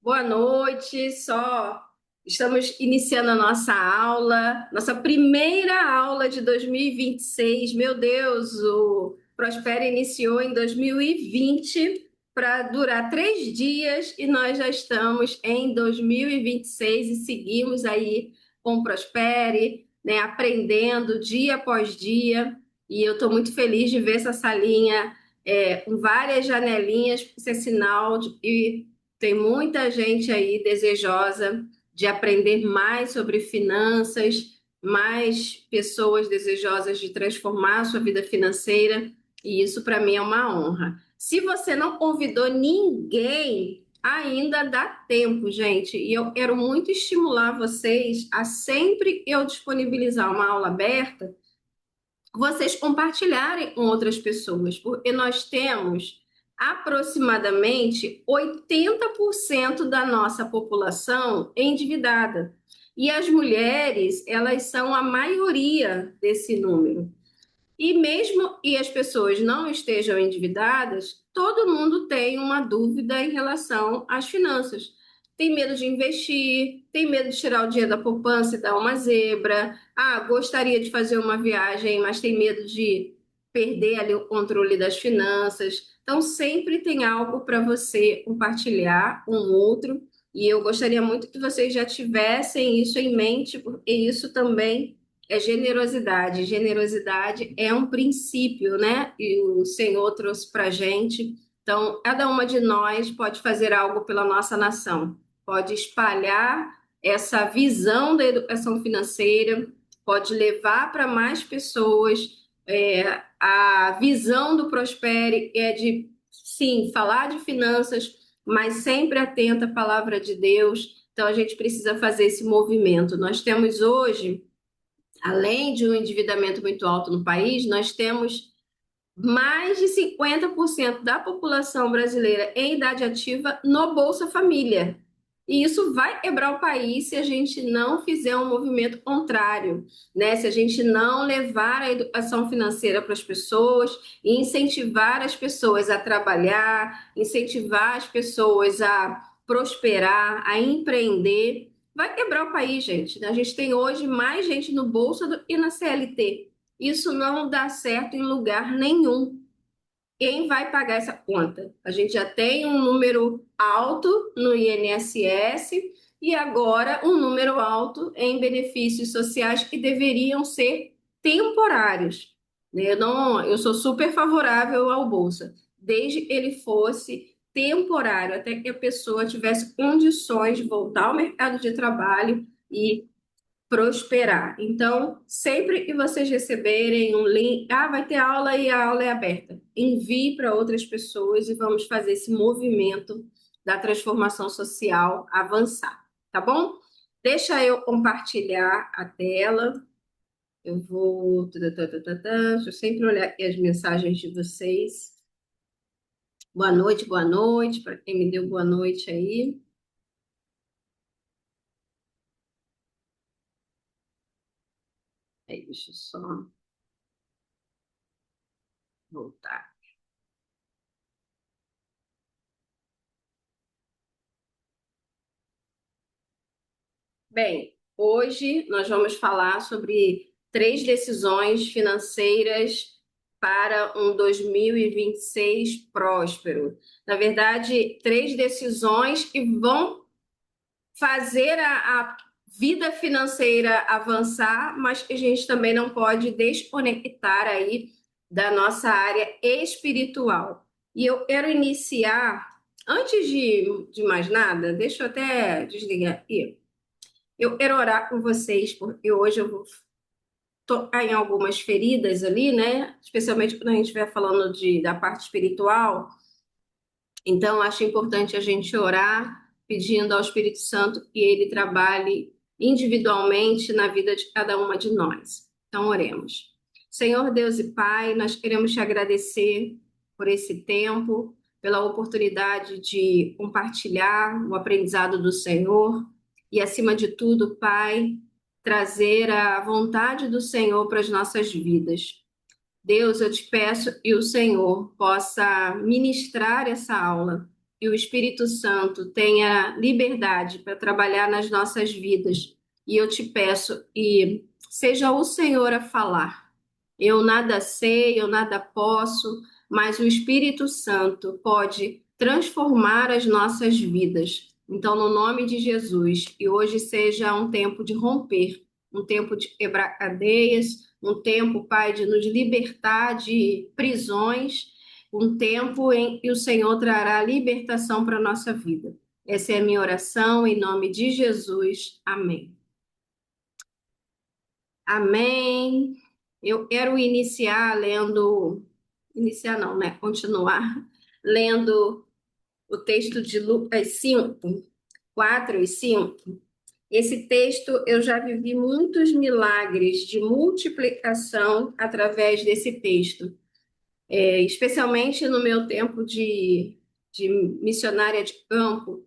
Boa noite, só estamos iniciando a nossa aula, nossa primeira aula de 2026. Meu Deus, o Prospera iniciou em 2020 para durar 3 dias e nós já estamos em 2026 e seguimos aí com o Prospere, né, aprendendo dia após dia. E eu estou muito feliz de ver essa salinha com várias janelinhas, isso é sinal de tem muita gente aí desejosa de aprender mais sobre finanças, mais pessoas desejosas de transformar a sua vida financeira, e isso para mim é uma honra. Se você não convidou ninguém, ainda dá tempo, gente, e eu quero muito estimular vocês a sempre que eu disponibilizar uma aula aberta, vocês compartilharem com outras pessoas, porque nós temos aproximadamente 80% da nossa população endividada. E as mulheres, elas são a maioria desse número. E mesmo que as pessoas não estejam endividadas, todo mundo tem uma dúvida em relação às finanças. Tem medo de investir, tem medo de tirar o dinheiro da poupança e dar uma zebra. Ah, gostaria de fazer uma viagem, mas tem medo de perder ali o controle das finanças. Então, sempre tem algo para você compartilhar com o outro. E eu gostaria muito que vocês já tivessem isso em mente, porque isso também é generosidade. Generosidade é um princípio, né? E o Senhor trouxe para a gente. Então, cada uma de nós pode fazer algo pela nossa nação, pode espalhar essa visão da educação financeira, pode levar para mais pessoas a visão do Prospere é de, sim, falar de finanças, mas sempre atenta à palavra de Deus. Então, a gente precisa fazer esse movimento. Nós temos hoje, além de um endividamento muito alto no país, nós temos mais de 50% da população brasileira em idade ativa no Bolsa Família. E isso vai quebrar o país se a gente não fizer um movimento contrário, né? Se a gente não levar a educação financeira para as pessoas e incentivar as pessoas a trabalhar, incentivar as pessoas a prosperar, a empreender, vai quebrar o país, gente. A gente tem hoje mais gente no Bolsa do que na CLT. Isso não dá certo em lugar nenhum. Quem vai pagar essa conta? A gente já tem um número alto no INSS e agora um número alto em benefícios sociais que deveriam ser temporários. Eu não, eu sou super favorável ao Bolsa, desde que ele fosse temporário, até que a pessoa tivesse condições de voltar ao mercado de trabalho e prosperar. Então, sempre que vocês receberem um link, vai ter aula e a aula é aberta. Envie para outras pessoas e vamos fazer esse movimento da transformação social avançar, tá bom? Deixa eu compartilhar a tela. Eu vou. Deixa eu sempre olhar aqui as mensagens de vocês. Boa noite, para quem me deu boa noite aí. Aí, deixa eu só voltar. Bem, hoje nós vamos falar sobre 3 decisões financeiras para um 2026 próspero. Na verdade, 3 decisões que vão fazer a vida financeira avançar, mas que a gente também não pode desconectar aí da nossa área espiritual. E eu quero iniciar, antes de mais nada, deixa eu até desligar aqui. Eu quero orar com vocês, porque hoje eu vou tocar em algumas feridas ali, né? Especialmente quando a gente estiver falando da parte espiritual. Então, acho importante a gente orar, pedindo ao Espírito Santo que ele trabalhe individualmente na vida de cada uma de nós. Então, oremos. Senhor Deus e Pai, nós queremos te agradecer por esse tempo, pela oportunidade de compartilhar o aprendizado do Senhor e, acima de tudo, Pai, trazer a vontade do Senhor para as nossas vidas. Deus, eu te peço que o Senhor possa ministrar essa aula, e o Espírito Santo tenha liberdade para trabalhar nas nossas vidas. E eu te peço, e seja o Senhor a falar. Eu nada sei, eu nada posso, mas o Espírito Santo pode transformar as nossas vidas. Então, no nome de Jesus, que hoje seja um tempo de romper, um tempo de quebrar cadeias, um tempo, Pai, de nos libertar de prisões, um tempo em que o Senhor trará libertação para a nossa vida. Essa é a minha oração, em nome de Jesus. Amém. Amém. Eu quero iniciar lendo, iniciar não, né? Continuar lendo o texto de Lucas 5, 4 e 5. Esse texto eu já vivi muitos milagres de multiplicação através desse texto, especialmente no meu tempo de missionária de campo.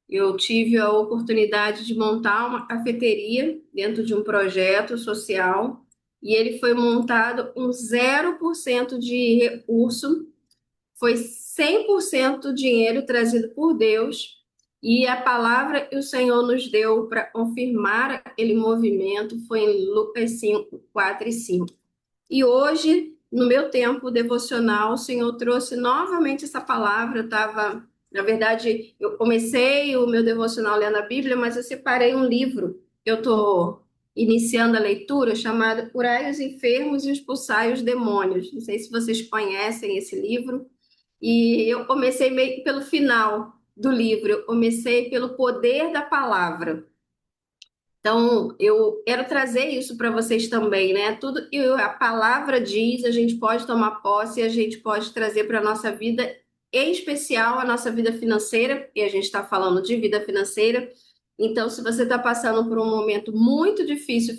Eu tive a oportunidade de montar uma cafeteria dentro de um projeto social e ele foi montado com 0% de recurso, foi 100% dinheiro trazido por Deus e a palavra que o Senhor nos deu para confirmar aquele movimento foi em Lucas 5, 4 e 5. E hoje, no meu tempo devocional, o Senhor trouxe novamente essa palavra. Eu estava, na verdade, eu comecei o meu devocional lendo a Bíblia, mas eu separei um livro. Eu estou iniciando a leitura chamado Curai os Enfermos e Expulsai os Demônios. Não sei se vocês conhecem esse livro. E eu comecei meio que pelo final do livro. Eu comecei pelo poder da palavra. Então, eu quero trazer isso para vocês também, né? Tudo que a palavra diz, a gente pode tomar posse, a gente pode trazer para a nossa vida, em especial a nossa vida financeira, e a gente está falando de vida financeira. Então, se você está passando por um momento muito difícil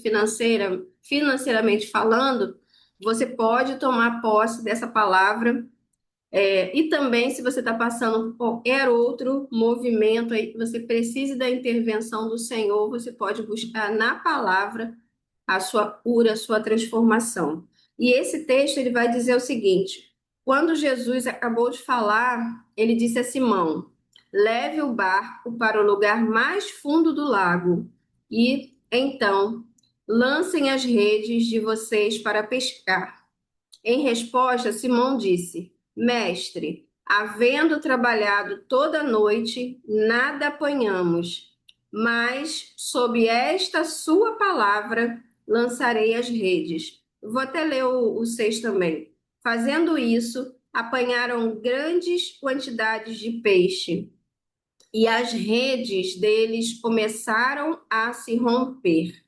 financeiramente falando, você pode tomar posse dessa palavra e também, se você está passando por qualquer outro movimento aí que você precise da intervenção do Senhor, você pode buscar na palavra a sua cura, a sua transformação. E esse texto ele vai dizer o seguinte: quando Jesus acabou de falar, ele disse a Simão: leve o barco para o lugar mais fundo do lago e então lancem as redes de vocês para pescar. Em resposta, Simão disse: Mestre, havendo trabalhado toda a noite, nada apanhamos, mas sob esta sua palavra lançarei as redes. Vou até ler o 6 também. Fazendo isso, apanharam grandes quantidades de peixe, e as redes deles começaram a se romper.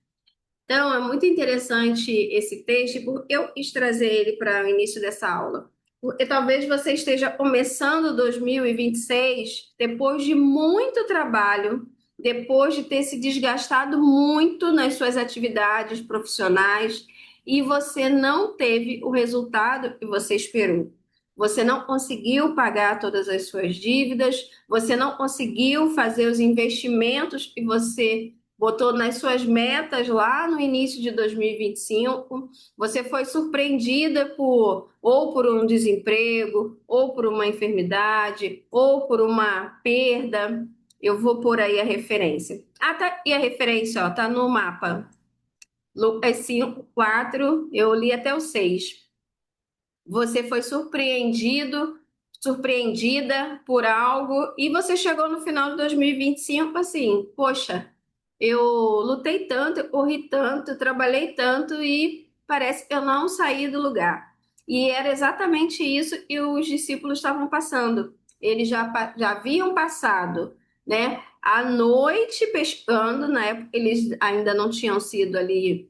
Então, é muito interessante esse texto, porque eu quis trazer ele para o início dessa aula. Porque talvez você esteja começando 2026 depois de muito trabalho, depois de ter se desgastado muito nas suas atividades profissionais e você não teve o resultado que você esperou. Você não conseguiu pagar todas as suas dívidas, você não conseguiu fazer os investimentos que você botou nas suas metas lá no início de 2025, você foi surpreendida por um desemprego, ou por uma enfermidade, ou por uma perda. Eu vou por aí a referência. Ah, tá, e a referência, ó, tá no mapa. Lucas 5, 4, eu li até o 6. Você foi surpreendida por algo, e você chegou no final de 2025 assim, poxa, eu lutei tanto, eu corri tanto, eu trabalhei tanto e parece que eu não saí do lugar. E era exatamente isso que os discípulos estavam passando. Eles já haviam passado, né, a noite pescando, na época eles ainda não tinham sido ali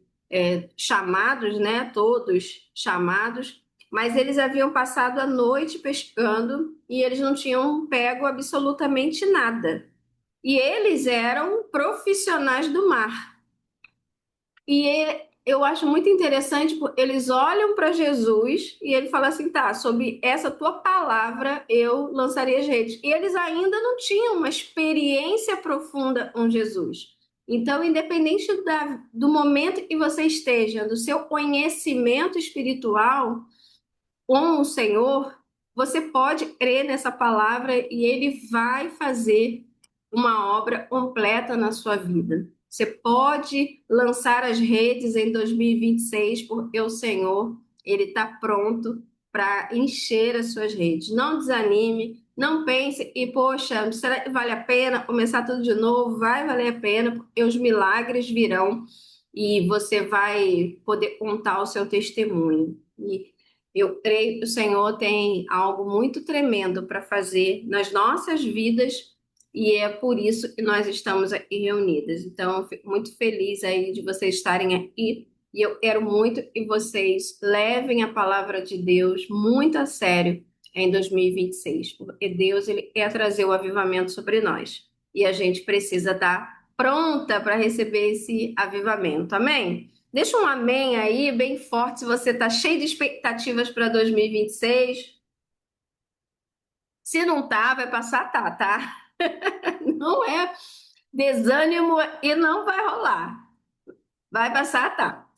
chamados, né, todos chamados, mas eles haviam passado a noite pescando e eles não tinham pego absolutamente nada. E eles eram profissionais do mar. Eu acho muito interessante, porque eles olham para Jesus e ele fala assim: tá, sob essa tua palavra eu lançaria as redes. E eles ainda não tinham uma experiência profunda com Jesus. Então, independente do momento que você esteja, do seu conhecimento espiritual com o Senhor, você pode crer nessa palavra e ele vai fazer uma obra completa na sua vida. Você pode lançar as redes em 2026, porque o Senhor, ele está pronto para encher as suas redes. Não desanime, não pense e, poxa, será que vale a pena começar tudo de novo? Vai valer a pena, porque os milagres virão e você vai poder contar o seu testemunho. E eu creio que o Senhor tem algo muito tremendo para fazer nas nossas vidas e é por isso que nós estamos aqui reunidas. Então, eu fico muito feliz aí de vocês estarem aqui e eu quero muito que vocês levem a palavra de Deus muito a sério em 2026, porque Deus ele quer trazer o avivamento sobre nós e a gente precisa estar pronta para receber esse avivamento. Amém? Deixa um amém aí, bem forte, se você está cheio de expectativas para 2026. Se não tá, vai passar, tá? Não é desânimo e não vai rolar. Vai passar, tá?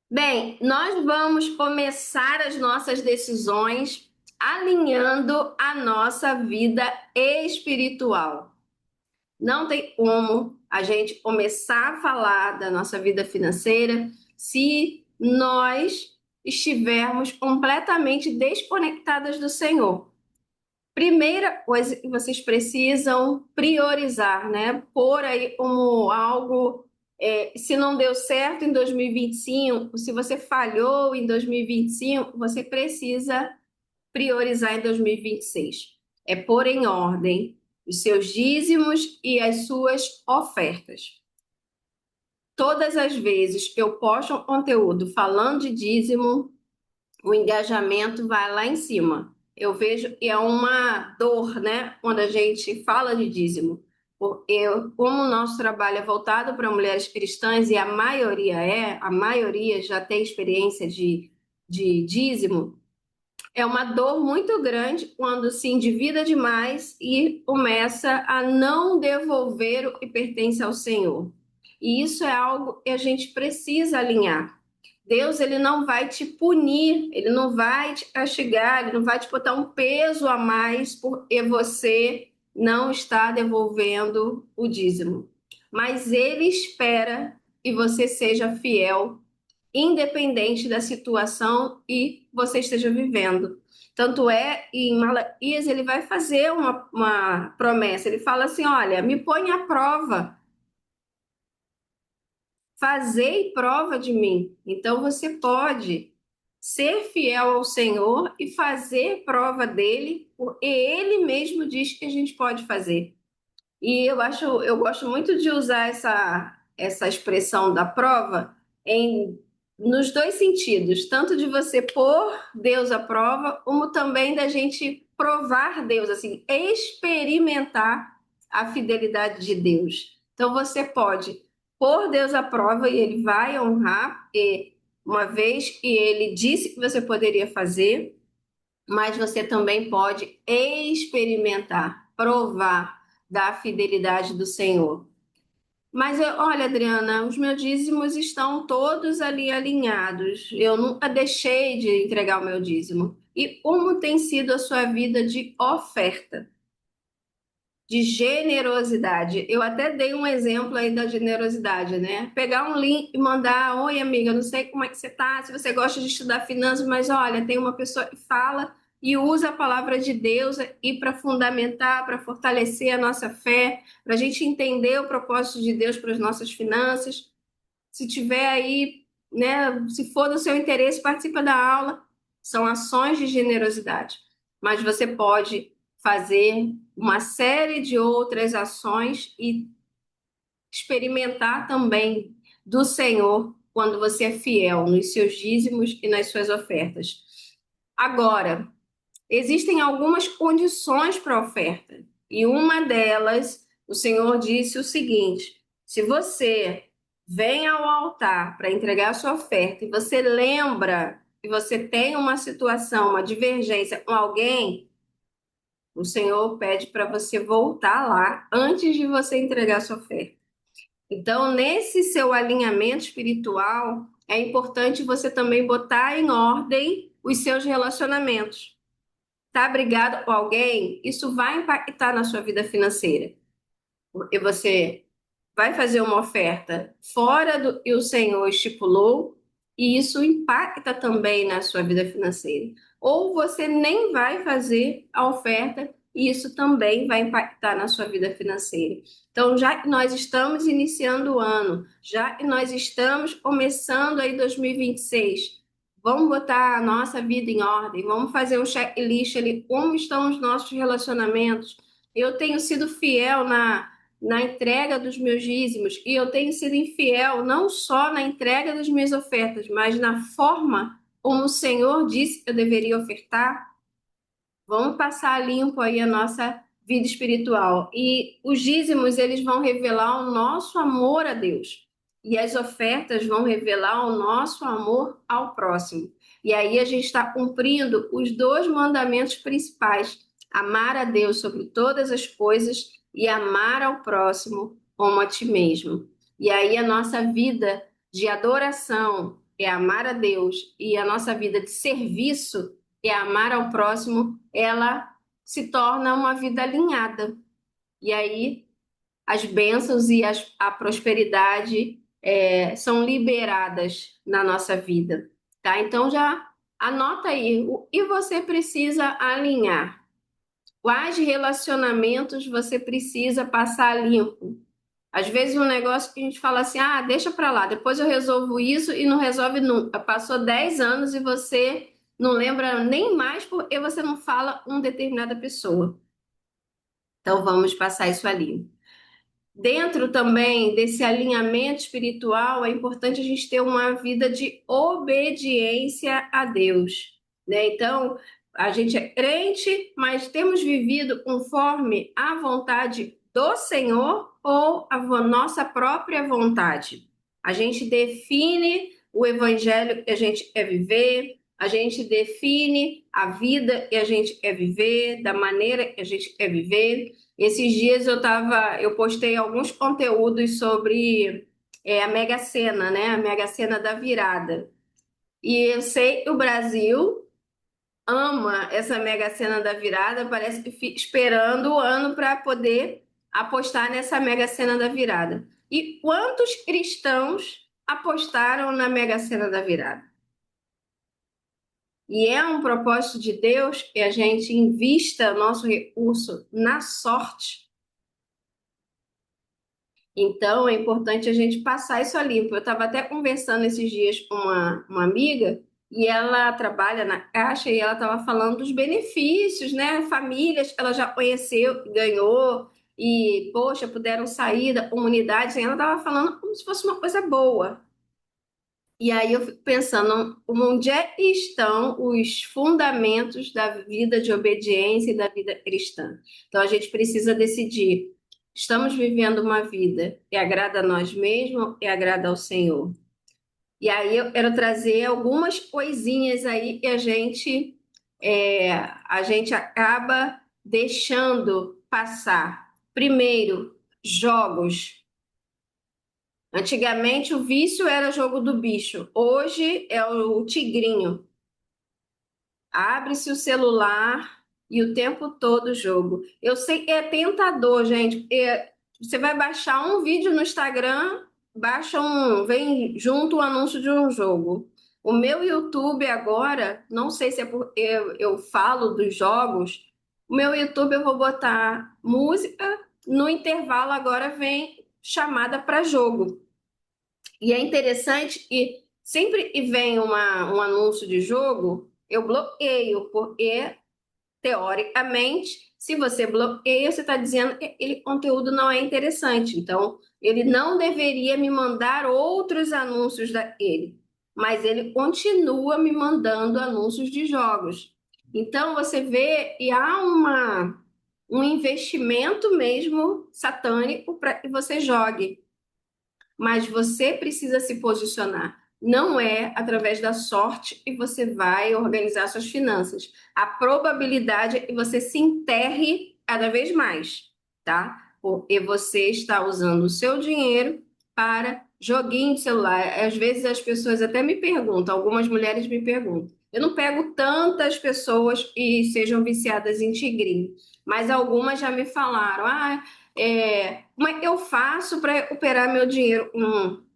Bem, nós vamos começar as nossas decisões alinhando a nossa vida espiritual. Não tem como a gente começar a falar da nossa vida financeira se nós estivermos completamente desconectadas do Senhor. Primeira coisa que vocês precisam priorizar, né? Pôr aí como algo, se não deu certo em 2025, se você falhou em 2025, você precisa priorizar em 2026. É pôr em ordem os seus dízimos e as suas ofertas. Todas as vezes que eu posto um conteúdo falando de dízimo, o engajamento vai lá em cima. Eu vejo que é uma dor, né? Quando a gente fala de dízimo. Porque como o nosso trabalho é voltado para mulheres cristãs e a maioria já tem experiência de dízimo, é uma dor muito grande quando se endivida demais e começa a não devolver o que pertence ao Senhor. E isso é algo que a gente precisa alinhar. Deus, ele não vai te punir, ele não vai te castigar, ele não vai te botar um peso a mais porque você não está devolvendo o dízimo. Mas ele espera que você seja fiel independente da situação e você esteja vivendo. Tanto é, em Malaquias, ele vai fazer uma promessa. Ele fala assim: olha, me põe à prova, fazei prova de mim. Então você pode ser fiel ao Senhor e fazer prova dele, porque ele mesmo diz que a gente pode fazer. E eu gosto muito de usar essa expressão da prova nos dois sentidos, tanto de você pôr Deus à prova, como também da gente provar Deus, assim, experimentar a fidelidade de Deus. Então você pode pôr Deus à prova e ele vai honrar, e uma vez que ele disse que você poderia fazer, mas você também pode experimentar, provar da fidelidade do Senhor. Mas olha, Adriana, os meus dízimos estão todos ali alinhados. Eu nunca deixei de entregar o meu dízimo. E como tem sido a sua vida de oferta, de generosidade? Eu até dei um exemplo aí da generosidade, né? Pegar um link e mandar: oi, amiga, não sei como é que você tá, se você gosta de estudar finanças, mas olha, tem uma pessoa que fala e usa a palavra de Deus e para fundamentar, para fortalecer a nossa fé, para a gente entender o propósito de Deus para as nossas finanças. Se tiver aí, né, se for do seu interesse, participa da aula. São ações de generosidade. Mas você pode fazer uma série de outras ações e experimentar também do Senhor quando você é fiel nos seus dízimos e nas suas ofertas. Agora, existem algumas condições para a oferta, e uma delas, o Senhor disse o seguinte: se você vem ao altar para entregar a sua oferta e você lembra que você tem uma situação, uma divergência com alguém, o Senhor pede para você voltar lá antes de você entregar a sua oferta. Então, nesse seu alinhamento espiritual, é importante você também botar em ordem os seus relacionamentos. tá brigado com alguém, isso vai impactar na sua vida financeira. Porque você vai fazer uma oferta fora do que o Senhor estipulou, e isso impacta também na sua vida financeira. Ou você nem vai fazer a oferta, e isso também vai impactar na sua vida financeira. Então, já que nós estamos iniciando o ano, já que nós estamos começando aí 2026, vamos botar a nossa vida em ordem, vamos fazer um checklist ali, como estão os nossos relacionamentos. Eu tenho sido fiel na entrega dos meus dízimos, e eu tenho sido infiel não só na entrega das minhas ofertas, mas na forma como o Senhor disse que eu deveria ofertar. Vamos passar limpo aí a nossa vida espiritual. E os dízimos, eles vão revelar o nosso amor a Deus. E as ofertas vão revelar o nosso amor ao próximo. E aí a gente está cumprindo os dois mandamentos principais: amar a Deus sobre todas as coisas e amar ao próximo como a ti mesmo. E aí a nossa vida de adoração é amar a Deus, e a nossa vida de serviço é amar ao próximo, ela se torna uma vida alinhada. E aí as bênçãos e a prosperidade são liberadas na nossa vida, tá? Então já anota aí, o que você precisa alinhar. Quais relacionamentos você precisa passar limpo? Às vezes um negócio que a gente fala assim, ah, deixa pra lá, depois eu resolvo isso, e não resolve nunca. Passou 10 anos e você não lembra nem mais porque você não fala uma determinada pessoa. Então vamos passar isso ali. Dentro também desse alinhamento espiritual, é importante a gente ter uma vida de obediência a Deus, né? Então, a gente é crente, mas temos vivido conforme a vontade do Senhor ou a nossa própria vontade. A gente define o evangelho que a gente quer viver, a gente define a vida que a gente quer viver, da maneira que a gente quer viver. Esses dias eu postei alguns conteúdos sobre a Mega Sena, né? A Mega Sena da virada. E eu sei que o Brasil ama essa Mega Sena da virada, parece que fica esperando o ano para poder apostar nessa Mega Sena da virada. E quantos cristãos apostaram na Mega Sena da virada? E é um propósito de Deus que a gente invista nosso recurso na sorte. Então, é importante a gente passar isso a limpo. Eu estava até conversando esses dias com uma amiga, e ela trabalha na Caixa, e ela estava falando dos benefícios, né? Famílias que ela já conheceu, ganhou, e, poxa, puderam sair da comunidade. E ela estava falando como se fosse uma coisa boa. E aí eu fico pensando, onde é que estão os fundamentos da vida de obediência e da vida cristã? Então a gente precisa decidir, estamos vivendo uma vida que agrada a nós mesmos e agrada ao Senhor? E aí eu quero trazer algumas coisinhas aí que a gente acaba deixando passar. Primeiro, jogos. Antigamente o vício era jogo do bicho, hoje é o tigrinho. Abre-se o celular e o tempo todo o jogo. Eu sei que é tentador, gente, porque você vai baixar um vídeo no Instagram, vem junto o anúncio de um jogo. O meu YouTube agora, não sei se é porque eu falo dos jogos, o meu YouTube eu vou botar música, no intervalo agora vem chamada para jogo. E é interessante que sempre que vem um anúncio de jogo, eu bloqueio, porque, teoricamente, se você bloqueia, você está dizendo que aquele conteúdo não é interessante. Então, ele não deveria me mandar outros anúncios daquele, mas ele continua me mandando anúncios de jogos. Então, você vê e há um investimento mesmo satânico para que você jogue, mas você precisa se posicionar. Não é através da sorte que você vai organizar suas finanças. A probabilidade é que você se enterre cada vez mais, tá? Porque você está usando o seu dinheiro para joguinho de celular. Às vezes as pessoas até me perguntam, algumas mulheres me perguntam, Eu não pego tantas pessoas que sejam viciadas em tigrinho, mas algumas já me falaram: como é que eu faço para recuperar meu dinheiro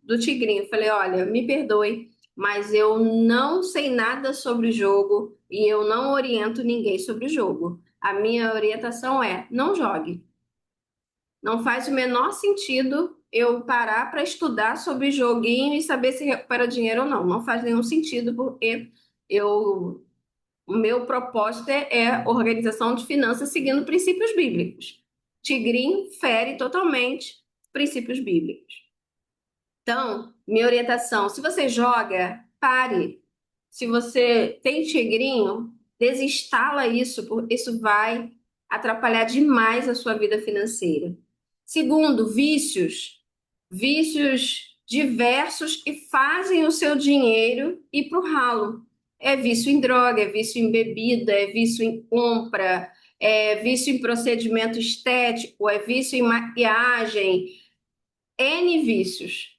do tigrinho? Eu falei: olha, me perdoe, mas eu não sei nada sobre o jogo e eu não oriento ninguém sobre o jogo. A minha orientação é: não jogue. Não faz o menor sentido eu parar para estudar sobre joguinho e saber se recupera dinheiro ou não. Não faz nenhum sentido, porque eu, o meu propósito é organização de finanças seguindo princípios bíblicos. Tigrinho fere totalmente princípios bíblicos. Então, minha orientação: se você joga, pare. Se você tem tigrinho, desinstala isso, porque isso vai atrapalhar demais a sua vida financeira. Segundo, vícios diversos que fazem o seu dinheiro ir para o ralo. É vício em droga, é vício em bebida, é vício em compra, é vício em procedimento estético, é vício em maquiagem, N vícios.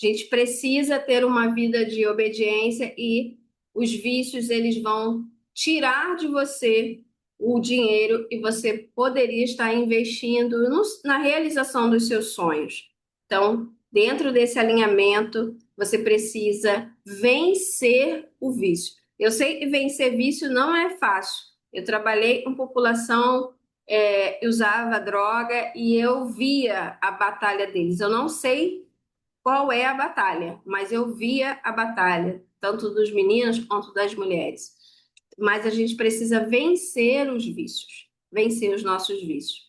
A gente precisa ter uma vida de obediência e os vícios eles vão tirar de você o dinheiro e você poderia estar investindo na realização dos seus sonhos. Então, dentro desse alinhamento, você precisa vencer o vício. Eu sei que vencer vício não é fácil. Eu trabalhei com população usava droga e eu via a batalha deles. Eu não sei qual é a batalha, mas eu via a batalha, tanto dos meninos quanto das mulheres. Mas a gente precisa vencer os vícios, vencer os nossos vícios.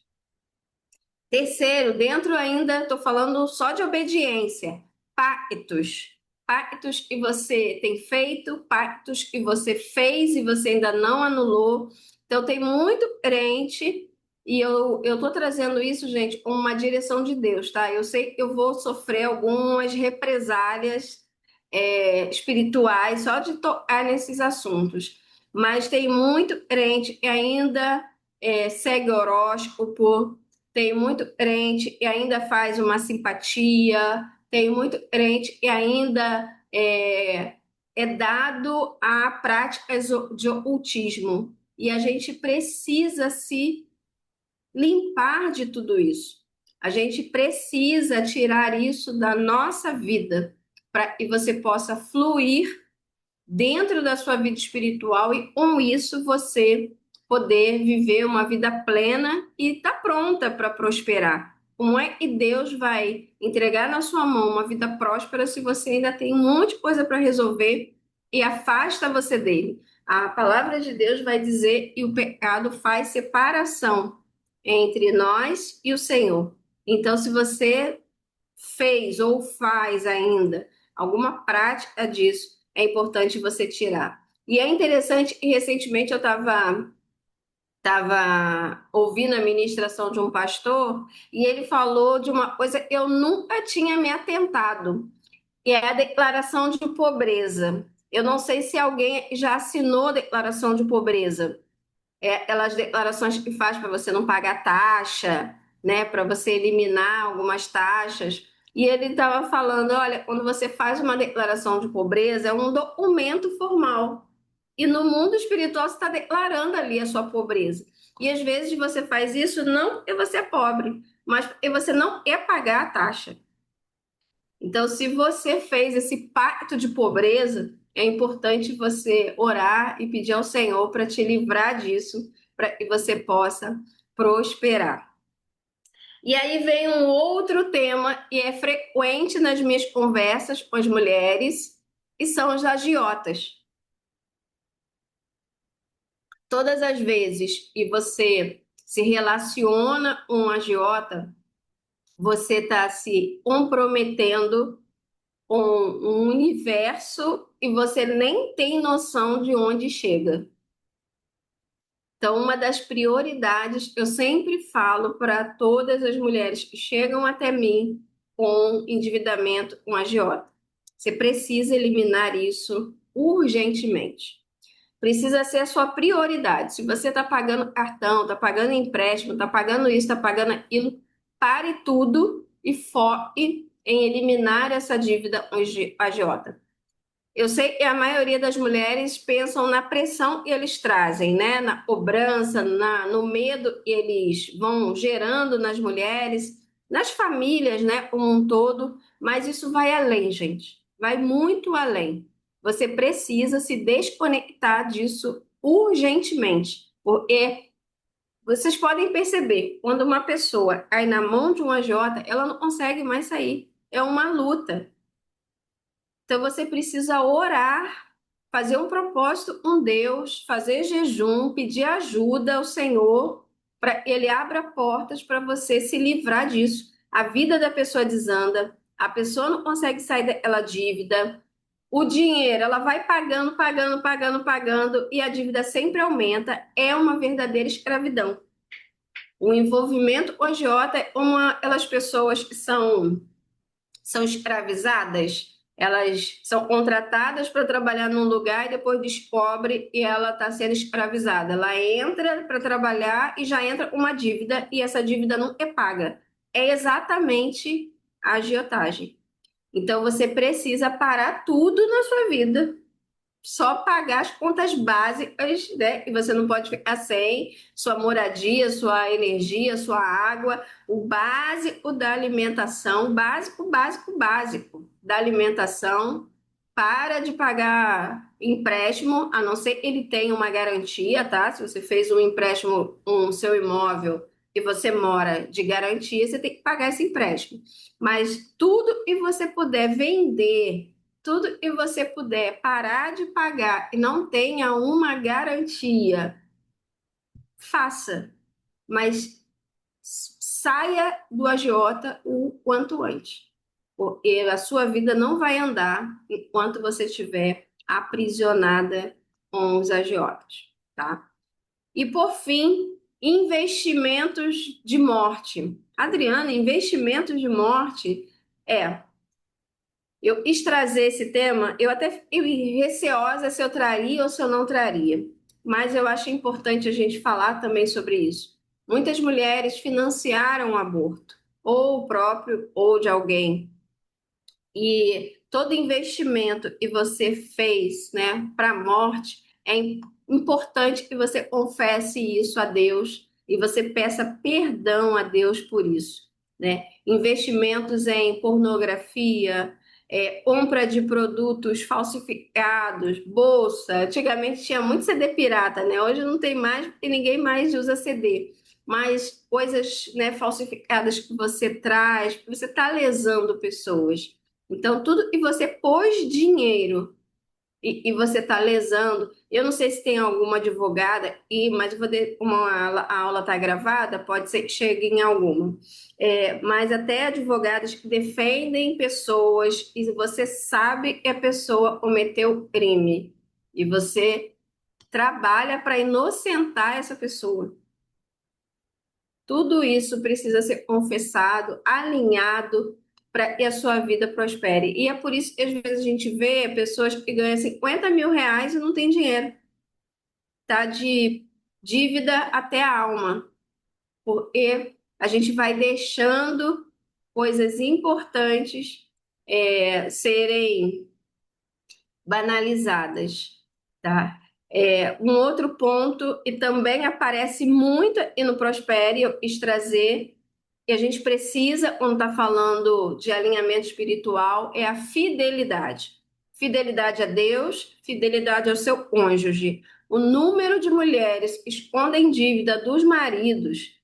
Terceiro, dentro ainda, estou falando só de obediência, pactos. Pactos que você tem feito, pactos que você fez e você ainda não anulou. Então, tem muito crente, e eu tô trazendo isso, gente, com uma direção de Deus, tá? Eu sei que eu vou sofrer algumas represálias espirituais só de tocar nesses assuntos, mas tem muito crente que ainda segue horóscopo, tem muito crente e ainda faz uma simpatia, tem muito crente e ainda é dado a práticas de ocultismo. E a gente precisa se limpar de tudo isso. A gente precisa tirar isso da nossa vida para que você possa fluir dentro da sua vida espiritual e com isso você poder viver uma vida plena e estar pronta para prosperar. Como é que Deus vai entregar na sua mão uma vida próspera se você ainda tem um monte de coisa para resolver e afasta você dele? A palavra de Deus vai dizer que o pecado faz separação entre nós e o Senhor. Então, se você fez ou faz ainda alguma prática disso, é importante você tirar. E é interessante que recentemente eu estava ouvindo a ministração de um pastor e ele falou de uma coisa que eu nunca tinha me atentado, que é a declaração de pobreza. Eu não sei se alguém já assinou a declaração de pobreza, aquelas declarações que faz para você não pagar taxa, né, para você eliminar algumas taxas. E ele estava falando, olha, quando você faz uma declaração de pobreza, é um documento formal. E no mundo espiritual você está declarando ali a sua pobreza. E às vezes você faz isso não porque você é pobre, mas porque você não quer pagar a taxa. Então, se você fez esse pacto de pobreza, é importante você orar e pedir ao Senhor para te livrar disso, para que você possa prosperar. E aí vem um outro tema que é frequente nas minhas conversas com as mulheres, e são os agiotas. Todas as vezes que você se relaciona com um agiota, você está se comprometendo com um universo e você nem tem noção de onde chega. Então, uma das prioridades, eu sempre falo para todas as mulheres que chegam até mim com endividamento com agiota. Você precisa eliminar isso urgentemente. Precisa ser a sua prioridade. Se você está pagando cartão, está pagando empréstimo, está pagando isso, está pagando aquilo, pare tudo e foque em eliminar essa dívida com agiota. Eu sei que a maioria das mulheres pensam na pressão que eles trazem, né? Na cobrança, no medo que eles vão gerando nas mulheres, nas famílias, né, como um todo, mas isso vai além, gente. Vai muito além. Você precisa se desconectar disso urgentemente, porque vocês podem perceber, quando uma pessoa cai na mão de um agiota, ela não consegue mais sair. É uma luta. Então você precisa orar, fazer um propósito com Deus, fazer jejum, pedir ajuda ao Senhor para Ele abra portas para você se livrar disso. A vida da pessoa desanda, a pessoa não consegue sair daquela dívida. O dinheiro, ela vai pagando, pagando, pagando, pagando e a dívida sempre aumenta. É uma verdadeira escravidão. O envolvimento com agiota é uma aquelas pessoas que são escravizadas, elas são contratadas para trabalhar num lugar e depois descobre e ela está sendo escravizada. Ela entra para trabalhar e já entra com uma dívida e essa dívida não é paga. É exatamente a agiotagem. Então você precisa parar tudo na sua vida, só pagar as contas básicas, né? E você não pode ficar sem sua moradia, sua energia, sua água, o básico da alimentação, básico, básico, básico da alimentação. Para de pagar empréstimo, a não ser que ele tenha uma garantia, tá? Se você fez um empréstimo com o seu imóvel e você mora de garantia, você tem que pagar esse empréstimo. Mas tudo que você puder vender, tudo que você puder parar de pagar e não tenha uma garantia, faça, mas saia do agiota o quanto antes, porque a sua vida não vai andar enquanto você estiver aprisionada com os agiotas, tá? E por fim, investimentos de morte. Adriana, investimentos de morte é eu quis trazer esse tema, eu até fiquei receosa se eu traria ou se eu não traria, mas eu acho importante a gente falar também sobre isso. Muitas mulheres financiaram o aborto, ou o próprio, ou de alguém, e todo investimento que você fez, né, para a morte, importante que você confesse isso a Deus e você peça perdão a Deus por isso, né? Investimentos em pornografia, compra de produtos falsificados, bolsa. Antigamente tinha muito CD pirata, né? Hoje não tem mais porque ninguém mais usa CD. Mas coisas, né, falsificadas que você traz, você está lesando pessoas. Então, tudo que você pôs dinheiro e você está lesando, eu não sei se tem alguma advogada, mas eu vou como a aula está gravada, pode ser que chegue em alguma. Mas até advogadas que defendem pessoas e você sabe que a pessoa cometeu crime e você trabalha para inocentar essa pessoa. Tudo isso precisa ser confessado, alinhado para que a sua vida prospere. E é por isso que às vezes a gente vê pessoas que ganham 50 mil reais e não tem dinheiro, tá? De dívida até a alma, porque a gente vai deixando coisas importantes serem banalizadas, tá? Um outro ponto, e também aparece muito e no Prospere, eu quis trazer, e a gente precisa, quando está falando de alinhamento espiritual, é a fidelidade. Fidelidade a Deus, fidelidade ao seu cônjuge. O número de mulheres que escondem dívida dos maridos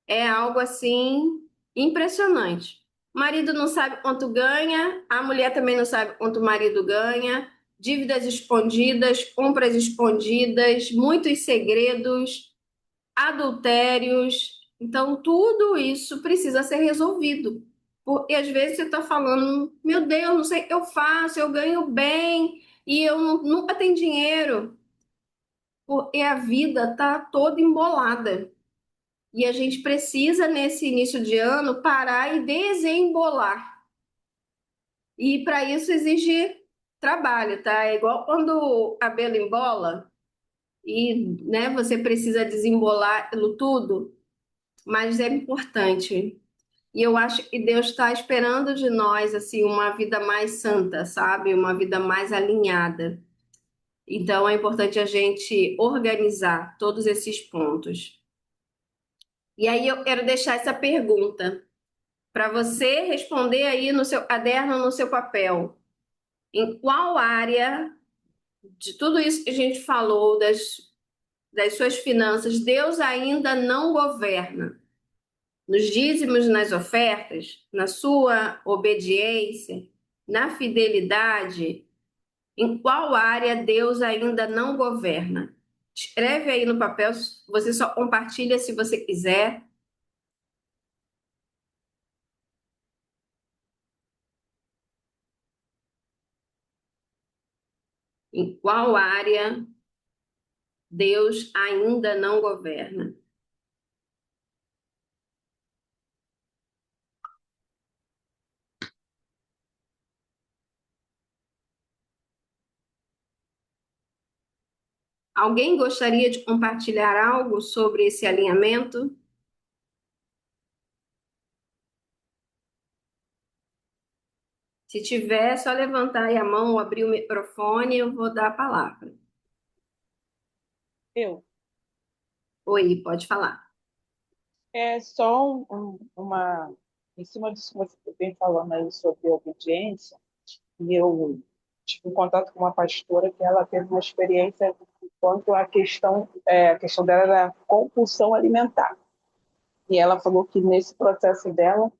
é algo assim impressionante. O marido não sabe quanto ganha, a mulher também não sabe quanto o marido ganha, dívidas escondidas, compras escondidas, muitos segredos, adultérios. Então, tudo isso precisa ser resolvido. Porque às vezes você está falando, meu Deus, não sei o que eu faço, eu ganho bem e eu nunca tenho dinheiro. Porque a vida está toda embolada. E a gente precisa, nesse início de ano, parar e desembolar. E para isso exige trabalho, tá? É igual quando o cabelo embola e, né, você precisa desembolar aquilo tudo, mas é importante. E eu acho que Deus está esperando de nós assim uma vida mais santa, sabe? Uma vida mais alinhada. Então é importante a gente organizar todos esses pontos. E aí eu quero deixar essa pergunta para você responder aí no seu caderno, no seu papel. Em qual área de tudo isso que a gente falou, das suas finanças, Deus ainda não governa? Nos dízimos, nas ofertas, na sua obediência, na fidelidade, em qual área Deus ainda não governa? Escreve aí no papel, você só compartilha se você quiser. Em qual área Deus ainda não governa? Alguém gostaria de compartilhar algo sobre esse alinhamento? Se tiver, é só levantar aí a mão ou abrir o microfone, eu vou dar a palavra. Eu. Oi, pode falar. É só uma. Em cima disso que você vem falando aí sobre obediência, e eu tive um contato com uma pastora que ela teve uma experiência quanto à questão, a questão dela era compulsão alimentar. E ela falou que nesse processo dela,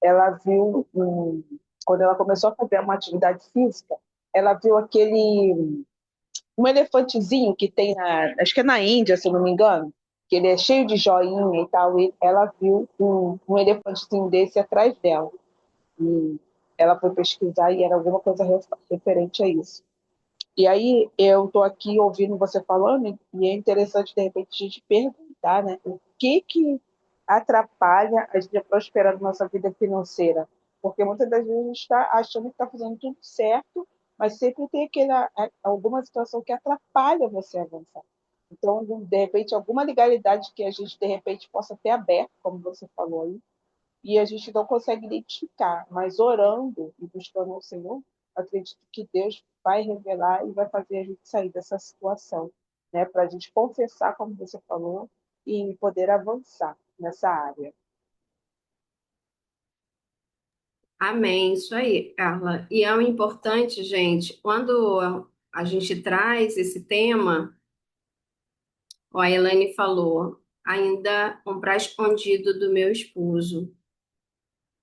ela viu, quando ela começou a fazer uma atividade física, ela viu um elefantezinho que tem acho que é na Índia, se eu não me engano, que ele é cheio de joinha e tal, e ela viu um elefantezinho desse atrás dela. E ela foi pesquisar e era alguma coisa referente a isso. E aí eu estou aqui ouvindo você falando e é interessante, de repente, a gente perguntar, né, o que atrapalha a gente a prosperar na nossa vida financeira. Porque muitas das vezes a gente está achando que está fazendo tudo certo, mas sempre tem alguma situação que atrapalha você avançar. Então, de repente, alguma legalidade que a gente, de repente, possa ter aberto, como você falou aí, e a gente não consegue identificar, mas orando e buscando o Senhor, acredito que Deus vai revelar e vai fazer a gente sair dessa situação, né? Para a gente confessar, como você falou, e poder avançar nessa área. Amém, isso aí, Carla. E é o importante, gente, quando a gente traz esse tema, ó, a Elaine falou, ainda comprar escondido do meu esposo.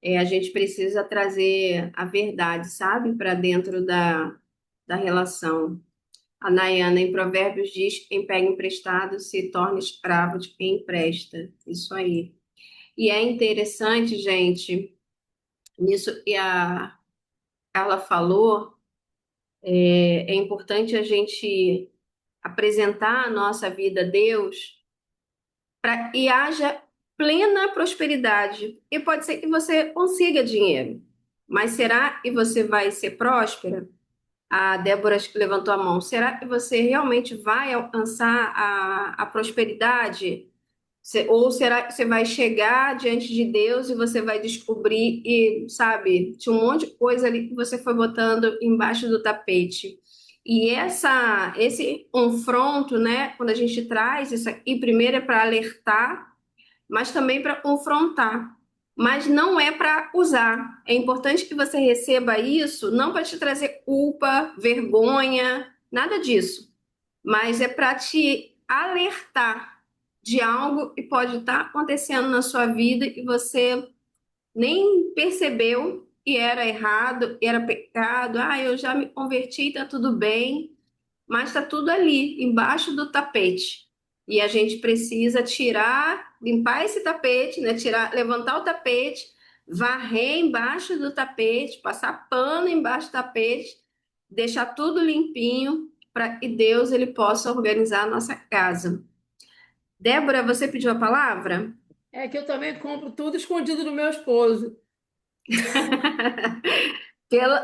A gente precisa trazer a verdade, sabe, para dentro da relação. A Nayana, em Provérbios, diz: quem pega emprestado se torna escravo de quem empresta. Isso aí. E é interessante, gente, nisso que a Carla falou, é importante a gente apresentar a nossa vida a Deus para que haja plena prosperidade. E pode ser que você consiga dinheiro, mas será que você vai ser próspera? A Débora levantou a mão. Será que você realmente vai alcançar a prosperidade? Ou será que você vai chegar diante de Deus e você vai descobrir e, sabe, tinha um monte de coisa ali que você foi botando embaixo do tapete. E esse confronto, né, quando a gente traz isso aqui, primeiro é para alertar, mas também para confrontar. Mas não é para usar. É importante que você receba isso, não para te trazer culpa, vergonha, nada disso, mas é para te alertar de algo que pode estar acontecendo na sua vida e você nem percebeu que era errado, era pecado. Ah, eu já me converti, tá tudo bem, mas está tudo ali, embaixo do tapete. E a gente precisa tirar, limpar esse tapete, né? Tirar, levantar o tapete, varrer embaixo do tapete, passar pano embaixo do tapete, deixar tudo limpinho para que Deus ele possa organizar a nossa casa. Débora, você pediu a palavra? É que eu também compro tudo escondido do meu esposo.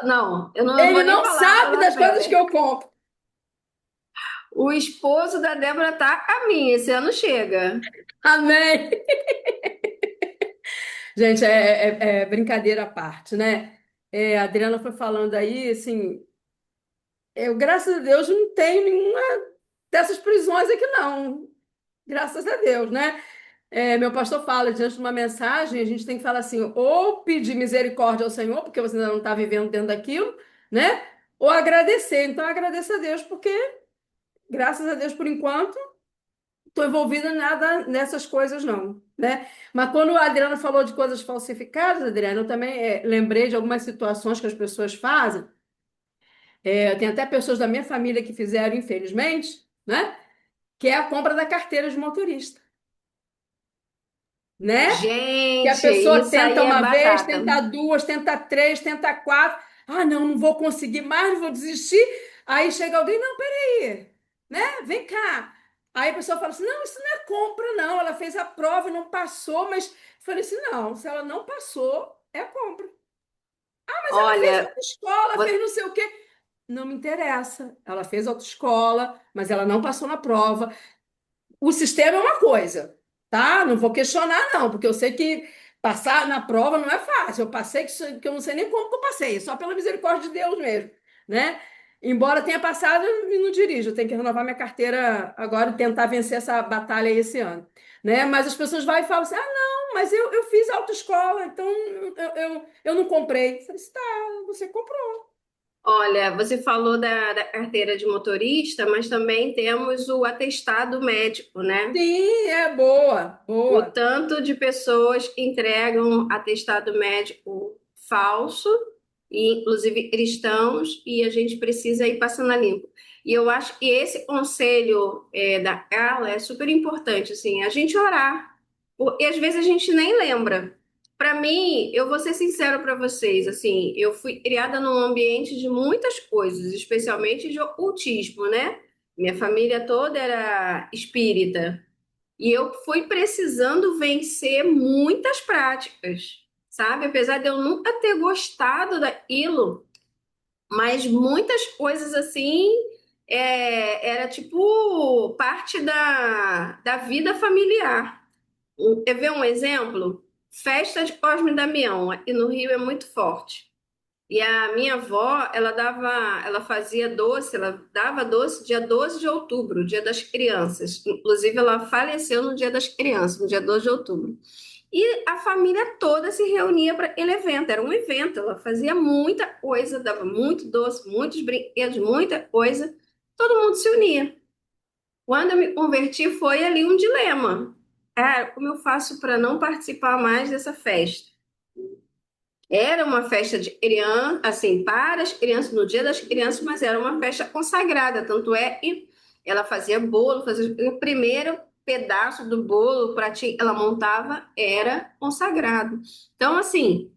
Não, eu não vou Ele nem não falar a sabe das coisas que palavra. eu compro. O esposo da Débora tá a caminho, esse ano chega. Amém. Gente, é brincadeira à parte, né? A Adriana foi falando aí, assim, eu, graças a Deus, não tenho nenhuma dessas prisões aqui, não. Graças a Deus, né? Meu pastor fala, diante de uma mensagem, a gente tem que falar assim, ou pedir misericórdia ao Senhor, porque você ainda não está vivendo dentro daquilo, né? Ou agradecer. Então, agradeça a Deus, porque, graças a Deus, por enquanto, estou envolvida em nada nessas coisas, não, né? Mas quando a Adriana falou de coisas falsificadas, Adriana, eu também lembrei de algumas situações que as pessoas fazem. Tem até pessoas da minha família que fizeram, infelizmente, né? Que é a compra da carteira de motorista, né? Que a Gente, pessoa isso tenta aí é uma vez, batata. tenta duas, tenta três, tenta quatro. Ah, não, não vou conseguir mais, vou desistir. Aí chega alguém, não, peraí, né? Vem cá. Aí a pessoa fala assim: não, isso não é compra, não. Ela fez a prova, não passou, mas eu falei assim: não, se ela não passou, é compra. Mas ela fez Olha, autoescola, vo- fez não sei o quê. Não me interessa. Ela fez autoescola, mas ela não passou na prova. O sistema é uma coisa, tá? Não vou questionar, não, porque eu sei que passar na prova não é fácil. Eu passei que eu não sei nem como que eu passei, só pela misericórdia de Deus mesmo, né? Embora tenha passado, eu não dirijo. Eu tenho que renovar minha carteira agora e tentar vencer essa batalha aí esse ano, né? Mas as pessoas vão e falam assim: ah, não, mas eu fiz autoescola, então eu não comprei. Eu falei assim, tá, você comprou. olha, você falou da carteira de motorista, mas também temos o atestado médico, né? Sim, é boa, O boa. tanto de pessoas que entregam atestado médico falso, e inclusive cristãos, e a gente precisa ir passando a limpo. E eu acho que esse conselho da Carla é super importante, assim, a gente orar. E às vezes a gente nem lembra. Para mim, eu vou ser sincera para vocês, assim, eu fui criada num ambiente de muitas coisas, especialmente de ocultismo, né? Minha família toda era espírita. E eu fui precisando vencer muitas práticas, sabe? Apesar de eu nunca ter gostado daquilo, mas muitas coisas assim era tipo parte da vida familiar. Quer ver um exemplo? Festa de Cosme e Damião, aqui no Rio é muito forte. E a minha avó, ela fazia doce, ela dava doce dia 12 de outubro, dia das crianças. Inclusive, ela faleceu no dia das crianças, no dia 12 de outubro. E a família toda se reunia para aquele evento, era um evento, ela fazia muita coisa, dava muito doce, muitos brinquedos, muita coisa, todo mundo se unia. Quando eu me converti, foi ali um dilema. Cara, como eu faço para não participar mais dessa festa? Era uma festa de criança, assim, para as crianças, no Dia das Crianças, mas era uma festa consagrada. Tanto é que ela fazia bolo, fazia o primeiro pedaço do bolo, o pratinho que ela montava era consagrado. Então, assim,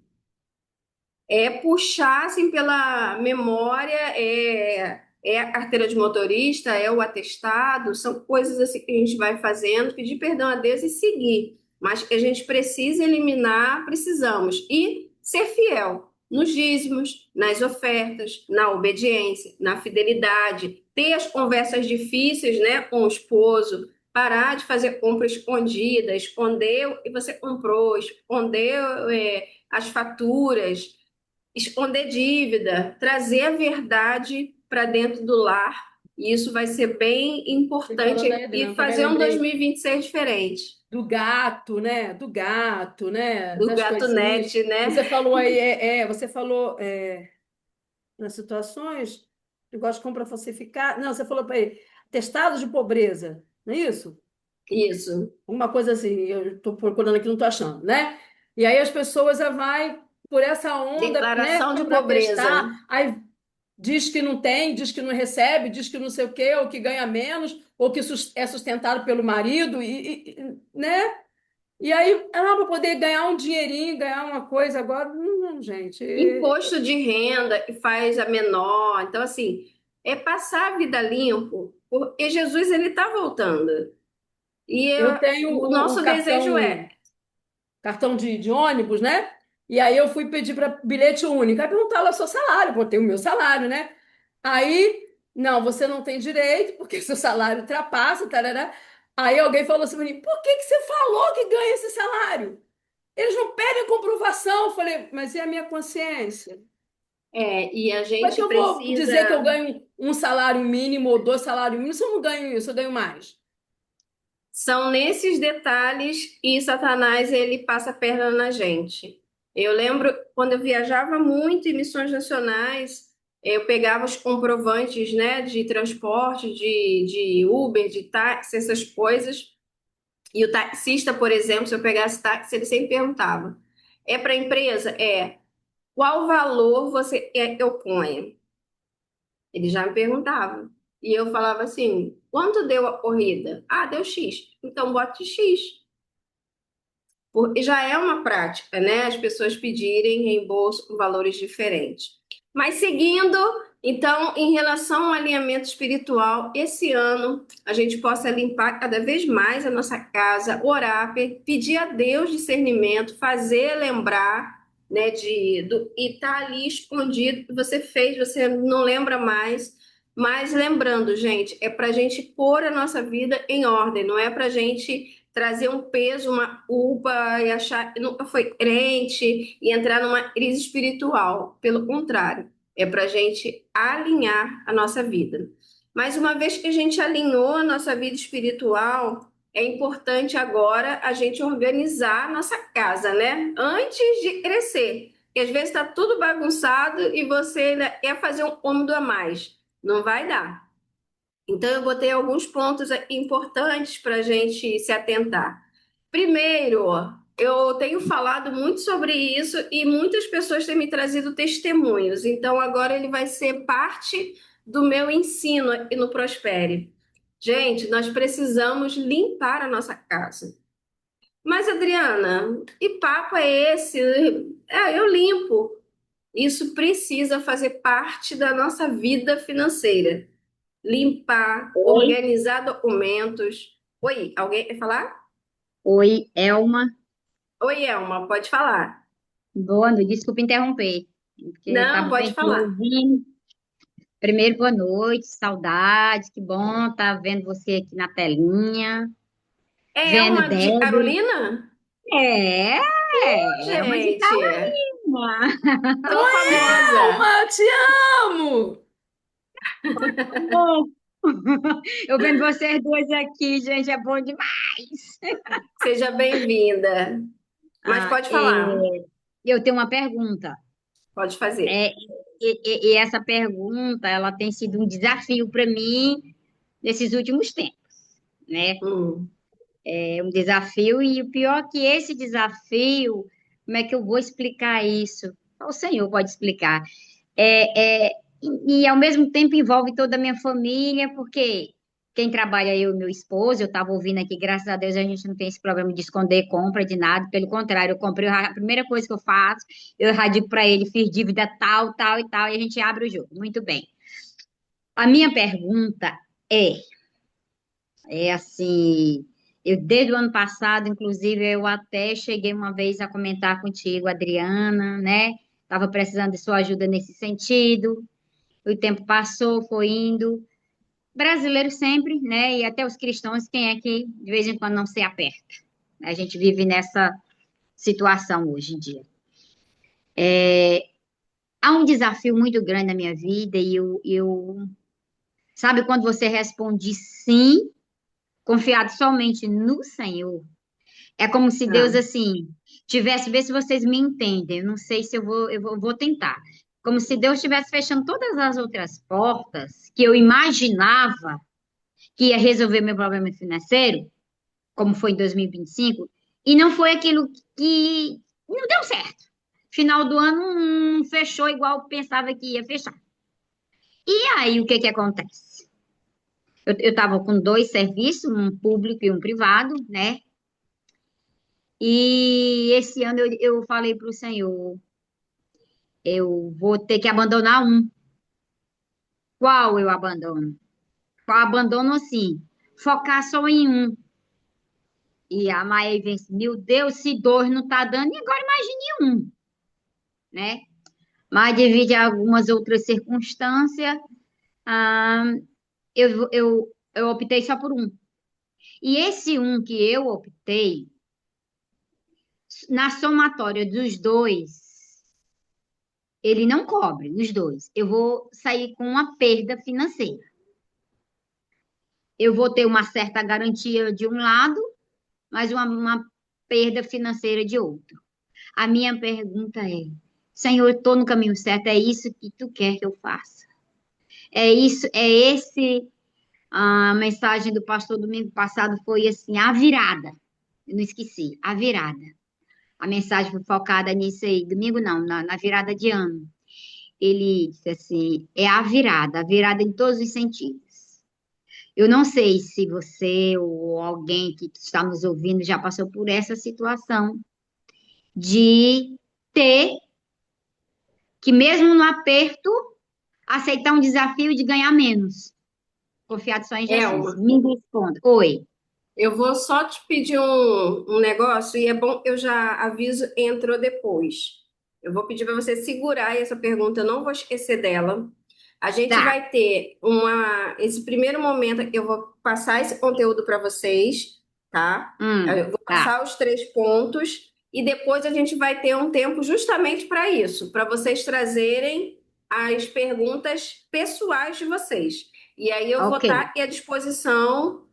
puxar assim pela memória, é a carteira de motorista, é o atestado, são coisas assim que a gente vai fazendo, pedir perdão a Deus e seguir, mas que a gente precisa eliminar, precisamos, e ser fiel nos dízimos, nas ofertas, na obediência, na fidelidade, ter as conversas difíceis, né, com o esposo, parar de fazer compra escondida, escondeu e você comprou, escondeu as faturas, esconder dívida, trazer a verdade para dentro do lar. E isso vai ser bem Você falando aí, importante e Adriana, também fazer um lembrei 2026 diferente. do gato, né? Do gato, né? Do Das gato coisinhas. net, né? Você falou aí, você falou nas situações, negócio de compra falsificada. Não, você falou para ele, testado de pobreza, não é isso? Isso. Uma coisa assim, eu estou procurando aqui, não estou achando, né? E aí as pessoas já vai por essa onda, né? Declaração de Para pobreza. testar, aí diz que não tem, diz que não recebe, diz que não sei o quê, ou que ganha menos, ou que é sustentado pelo marido, né? E aí, ela para poder ganhar um dinheirinho, ganhar uma coisa agora, não, gente. Imposto de renda que faz a menor. Então, assim, é passar a vida limpo, porque Jesus ele está voltando. E Eu tenho o o nosso desejo cartão de ônibus, né? E aí eu fui pedir para bilhete único. Aí perguntaram o seu salário, botei o meu salário, né? Aí, não, você não tem direito, porque seu salário ultrapassa, tarará. Aí alguém falou assim para mim, por que que você falou que ganha esse salário? Eles não pedem comprovação. Eu falei, mas e a minha consciência? E a Como é que gente eu vou dizer que eu precisa. ganho um salário mínimo ou dois salários mínimos se eu não ganho isso, eu ganho mais? São nesses detalhes e Satanás ele passa a perna na gente. Eu lembro quando eu viajava muito em missões nacionais, eu pegava os comprovantes, né, de transporte, de Uber, de táxi, essas coisas. E o taxista, por exemplo, se eu pegasse táxi, ele sempre perguntava: é para a empresa? É. Qual valor você quer que eu ponha? Ele já me perguntava. E eu falava assim: quanto deu a corrida? Ah, deu X. Então bote X. Já é uma prática, né? As pessoas pedirem reembolso com valores diferentes. Mas seguindo, então, em relação ao alinhamento espiritual, esse ano a gente possa limpar cada vez mais a nossa casa, orar, pedir a Deus discernimento, fazer lembrar, né, e tá ali escondido que você fez, você não lembra mais. Mas lembrando, gente, é para a gente pôr a nossa vida em ordem, não é para a gente trazer um peso, uma culpa e achar que nunca foi crente e entrar numa crise espiritual. Pelo contrário, é para a gente alinhar a nossa vida. Mas uma vez que a gente alinhou a nossa vida espiritual, é importante agora a gente organizar a nossa casa, né? Antes de crescer. Porque às vezes está tudo bagunçado e você ainda quer fazer um cômodo a mais. Não vai dar. Então, eu botei alguns pontos aqui importantes para a gente se atentar. Primeiro, eu tenho falado muito sobre isso e muitas pessoas têm me trazido testemunhos. Então, agora ele vai ser parte do meu ensino aqui no Prospere. Gente, nós precisamos limpar a nossa casa. Mas, Adriana, que papo é esse? Eu limpo. Isso precisa fazer parte da nossa vida financeira. Limpar, Oi, organizar documentos. Oi, alguém quer falar? oi, Elma. Oi, Elma, pode falar. Boa noite. Desculpa interromper, porque Não, estava pode aqui falar. ouvindo. Primeiro, boa noite, saudade, que bom estar vendo você aqui na telinha, É vendo Elma de Débora. Carolina? É, Elma de Gente, Carolina. tô famosa. Alma, eu te amo! Bom, eu vendo vocês duas aqui, gente, é bom demais. Seja bem-vinda. Mas Ah, pode falar, eu tenho uma pergunta. pode fazer. É, e essa pergunta, ela tem sido um desafio para mim nesses últimos tempos, né? Hum. É um desafio, e o pior é que esse desafio, como é que eu vou explicar isso? Só o Senhor pode explicar. E ao mesmo tempo envolve toda a minha família, porque quem trabalha eu e meu esposo, eu estava ouvindo aqui, graças a Deus a gente não tem esse problema de esconder compra de nada, pelo contrário, eu comprei, a primeira coisa que eu faço, eu radico para ele, fiz dívida tal, tal e tal, e a gente abre o jogo. Muito bem. A minha pergunta é, é assim, eu desde o ano passado, inclusive, eu até cheguei uma vez a comentar contigo, Adriana, né? Estava precisando de sua ajuda nesse sentido. O tempo passou, foi indo. Brasileiro sempre, né? E até os cristãos, quem é que de vez em quando não se aperta? A gente vive nessa situação hoje em dia. Há um desafio muito grande na minha vida e sabe quando você responde sim, confiado somente no Senhor? É como se Deus, Ah, assim, tivesse, vê se vocês me entendem, eu não sei se vou tentar. Como se Deus estivesse fechando todas as outras portas que eu imaginava que ia resolver meu problema financeiro, como foi em 2025, e não foi aquilo que não deu certo. Final do ano não fechou igual eu pensava que ia fechar. E aí, o que que acontece? Eu estava com dois serviços, um público e um privado, né? E esse ano eu falei para o Senhor, eu vou ter que abandonar um. Qual eu abandono? Qual abandono assim? Focar só em um. E a Maia vence, meu Deus, se dois não tá dando, e agora imagine um, né? Mas devido a algumas outras circunstâncias, ah, eu optei só por um. E esse um que eu optei, Na somatória dos dois, ele não cobre, os dois. Eu vou sair com uma perda financeira. Eu vou ter uma certa garantia de um lado, mas uma perda financeira de outro. A minha pergunta é: Senhor, eu estou no caminho certo? É isso que tu quer que eu faça? É isso, é esse. A mensagem do pastor domingo passado foi assim: a virada. Eu não esqueci, a virada. A mensagem foi focada nisso aí. Domingo não, na virada de ano. Ele disse assim: é a virada em todos os sentidos. Eu não sei se você ou alguém que está nos ouvindo já passou por essa situação de ter que, mesmo no aperto, aceitar um desafio de ganhar menos. Confiado só em Jesus. Elma, Me responda. Oi. eu vou só te pedir um negócio, e é bom, eu já aviso, entrou depois. Eu vou pedir para você segurar essa pergunta, eu não vou esquecer dela. A gente Tá. vai ter esse primeiro momento, eu vou passar esse conteúdo para vocês, tá? Eu vou Tá. passar os 3 pontos, e depois a gente vai ter um tempo justamente para isso, para vocês trazerem as perguntas pessoais de vocês. E aí eu vou Ok. estar à disposição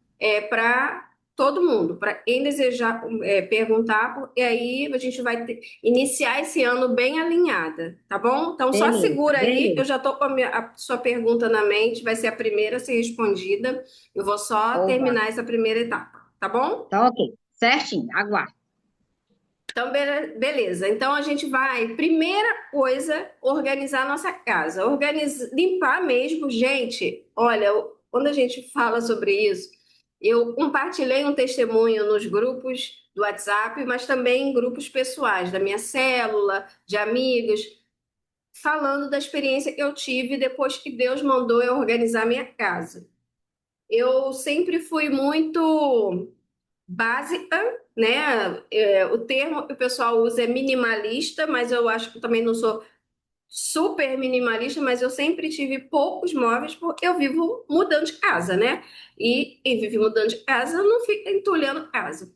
para todo mundo, para quem desejar perguntar, e aí a gente vai iniciar esse ano bem alinhada, tá bom? Então só Beleza, segura aí, eu beleza. já estou com a sua pergunta na mente, vai ser a primeira a ser respondida, eu vou só Oba. terminar essa primeira etapa, tá bom? Tá ok. Certinho. Aguardo. Então, beleza. Então, a gente vai, primeira coisa, organizar a nossa casa. Limpar mesmo. Gente, olha, quando a gente fala sobre isso, eu compartilhei um testemunho nos grupos do WhatsApp, mas também em grupos pessoais, da minha célula, de amigos, falando da experiência que eu tive depois que Deus mandou eu organizar minha casa. Eu sempre fui muito básica, né? O termo que o pessoal usa é minimalista, mas eu acho que eu também não sou super minimalista, mas eu sempre tive poucos móveis, porque eu vivo mudando de casa, né? E quem vive mudando de casa não fica entulhando casa.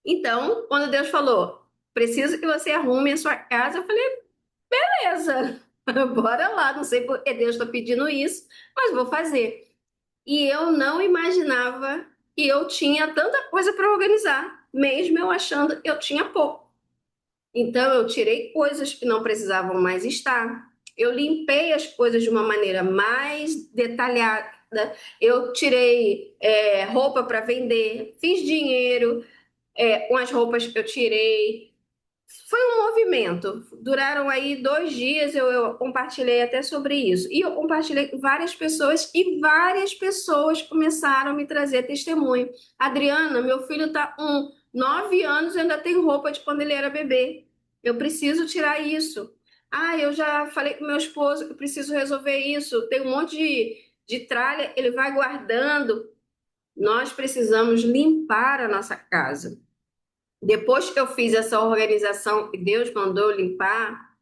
Então, quando Deus falou, preciso que você arrume a sua casa, eu falei, beleza, bora lá. Não sei por que Deus está pedindo isso, mas vou fazer. E eu não imaginava que eu tinha tanta coisa para organizar, mesmo eu achando que eu tinha pouco. Então, eu tirei coisas que não precisavam mais estar. Eu limpei as coisas de uma maneira mais detalhada. Eu tirei roupa para vender, fiz dinheiro com as roupas que eu tirei. Foi um movimento. Duraram aí 2 dias, eu compartilhei até sobre isso. E eu compartilhei com várias pessoas e várias pessoas começaram a me trazer testemunho. Adriana, meu filho está com 9 anos e ainda tem roupa de quando ele era bebê. Eu preciso tirar isso. Ah, eu já falei com meu esposo que eu preciso resolver isso. Tem um monte de tralha, ele vai guardando. Nós precisamos limpar a nossa casa. Depois que eu fiz essa organização que Deus mandou eu limpar,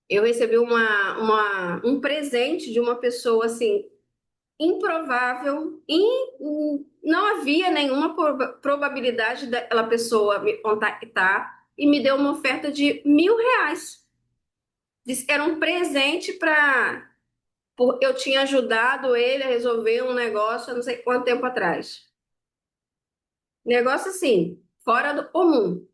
eu recebi um presente de uma pessoa assim improvável e não havia nenhuma probabilidade daquela pessoa me contactar e me deu uma oferta de R$ 1.000. Disse que era um presente para eu tinha ajudado ele a resolver um negócio há não sei quanto tempo atrás. Negócio assim, fora do comum.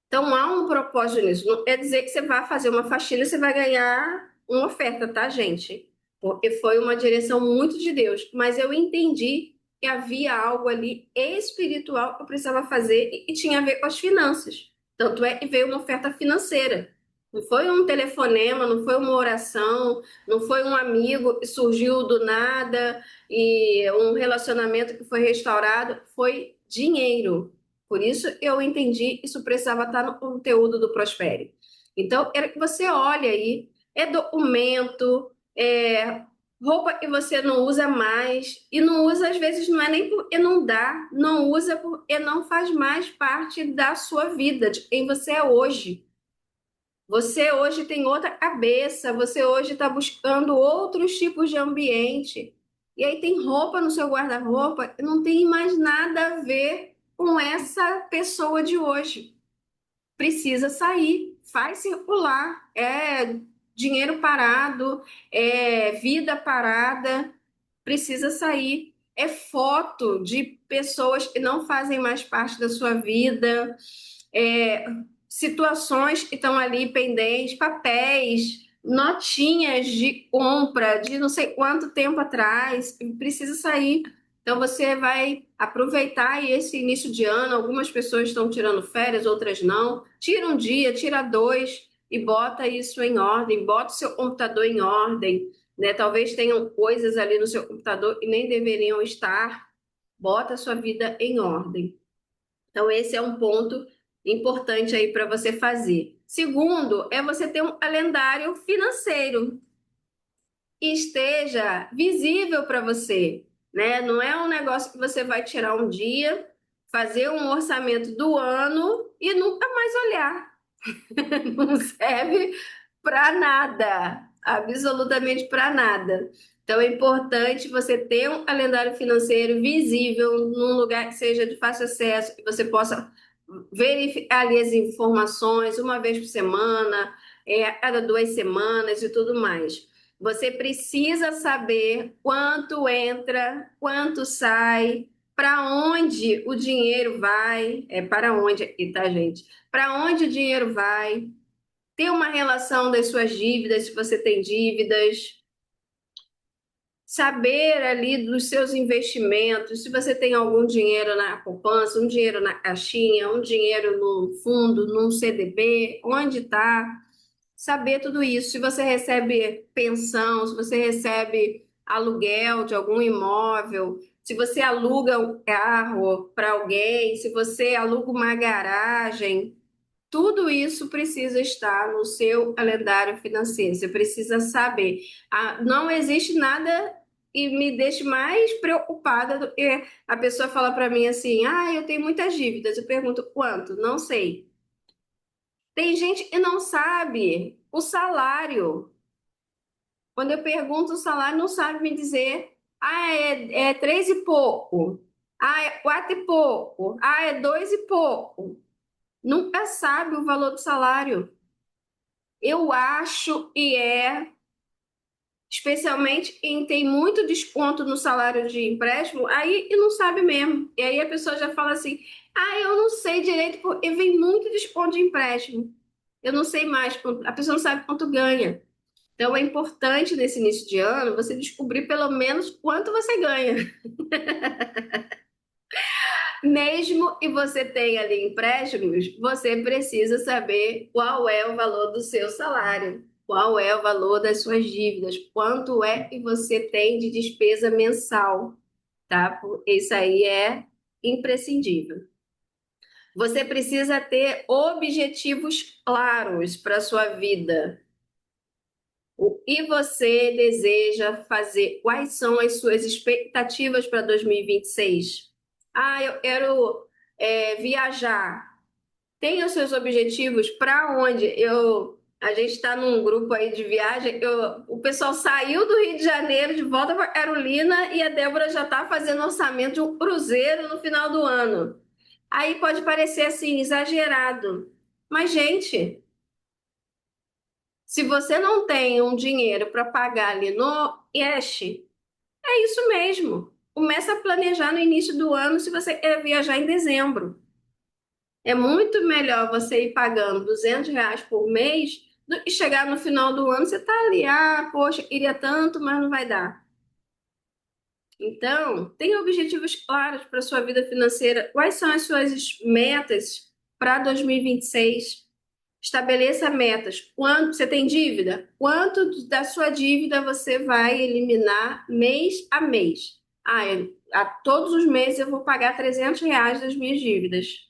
Então há um propósito nisso. Não quer dizer que você vai fazer uma faxina e você vai ganhar uma oferta, tá, gente? Porque foi uma direção muito de Deus. Mas eu entendi que havia algo ali espiritual que eu precisava fazer e que tinha a ver com as finanças. Tanto é que veio uma oferta financeira. Não foi um telefonema, não foi uma oração, não foi um amigo que surgiu do nada e um relacionamento que foi restaurado, foi dinheiro. Por isso eu entendi que isso precisava estar no conteúdo do Prospere. Então, era que você olha aí, é documento, roupa que você não usa mais, e não usa, às vezes, não é nem porque não dá, não usa porque não faz mais parte da sua vida, de quem você é hoje. Você hoje tem outra cabeça, você hoje está buscando outros tipos de ambiente. E aí tem roupa no seu guarda-roupa que não tem mais nada a ver com essa pessoa de hoje. precisa sair, faz circular, é dinheiro parado, é vida parada, precisa sair. É foto de pessoas que não fazem mais parte da sua vida, é, situações que estão ali pendentes, papéis, notinhas de compra de não sei quanto tempo atrás, precisa sair. Então você vai aproveitar esse início de ano. Algumas pessoas estão tirando férias, outras não. Tira um dia, tira dois e bota isso em ordem, bota o seu computador em ordem, né? Talvez tenham coisas ali no seu computador que nem deveriam estar. Bota a sua vida em ordem. Então, esse é um ponto importante aí para você fazer. Segundo, é você ter um calendário financeiro que esteja visível para você, né? Não é um negócio que você vai tirar um dia, fazer um orçamento do ano e nunca mais olhar. Não serve para nada, absolutamente para nada. Então é importante você ter um calendário financeiro visível num lugar que seja de fácil acesso, que você possa verificar ali as informações uma vez por semana, a cada 2 semanas e tudo mais. Você precisa saber quanto entra, quanto sai, para onde o dinheiro vai, para onde aqui, tá, gente? Para onde o dinheiro vai, ter uma relação das suas dívidas, se você tem dívidas, saber ali dos seus investimentos, se você tem algum dinheiro na poupança, um dinheiro na caixinha, um dinheiro no fundo, num CDB, onde está, saber tudo isso. Se você recebe pensão, se você recebe aluguel de algum imóvel, se você aluga um carro para alguém, se você aluga uma garagem, tudo isso precisa estar no seu calendário financeiro. Você precisa saber. Não existe nada que me deixe mais preocupada do que a pessoa fala para mim assim: ah, eu tenho muitas dívidas. Eu pergunto quanto? Não sei. Tem gente que não sabe o salário. Quando eu pergunto o salário, não sabe me dizer. Ah, é 3 e pouco. Ah, é 4 e pouco. Ah, é 2 e pouco. Nunca sabe o valor do salário. Eu acho e especialmente quem tem muito desconto no salário de empréstimo, aí e não sabe mesmo. E aí a pessoa já fala assim: ah, eu não sei direito, porque vem muito desconto de empréstimo. Eu não sei mais, a pessoa não sabe quanto ganha. Então é importante nesse início de ano você descobrir pelo menos quanto você ganha. Mesmo que você tenha ali empréstimos, você precisa saber qual é o valor do seu salário, qual é o valor das suas dívidas, quanto é que você tem de despesa mensal, tá? Isso aí é imprescindível. Você precisa ter objetivos claros para a sua vida. O que você deseja fazer? Quais são as suas expectativas para 2026? Ah, eu quero viajar. Tem os seus objetivos para onde? A gente está num grupo aí de viagem. O pessoal saiu do Rio de Janeiro de volta para Carolina e a Débora já está fazendo orçamento de um cruzeiro no final do ano. Aí pode parecer assim exagerado, mas gente, se você não tem um dinheiro para pagar ali no cash, é isso mesmo. Começa a planejar no início do ano se você quer viajar em dezembro. É muito melhor você ir pagando R$ 200 por mês do que chegar no final do ano, você tá ali, ah, poxa, queria tanto, mas não vai dar. Então, tenha objetivos claros para a sua vida financeira. Quais são as suas metas para 2026? Estabeleça metas. Quanto você tem dívida? Quanto da sua dívida você vai eliminar mês a mês? Ah, a todos os meses eu vou pagar R$ 300 das minhas dívidas.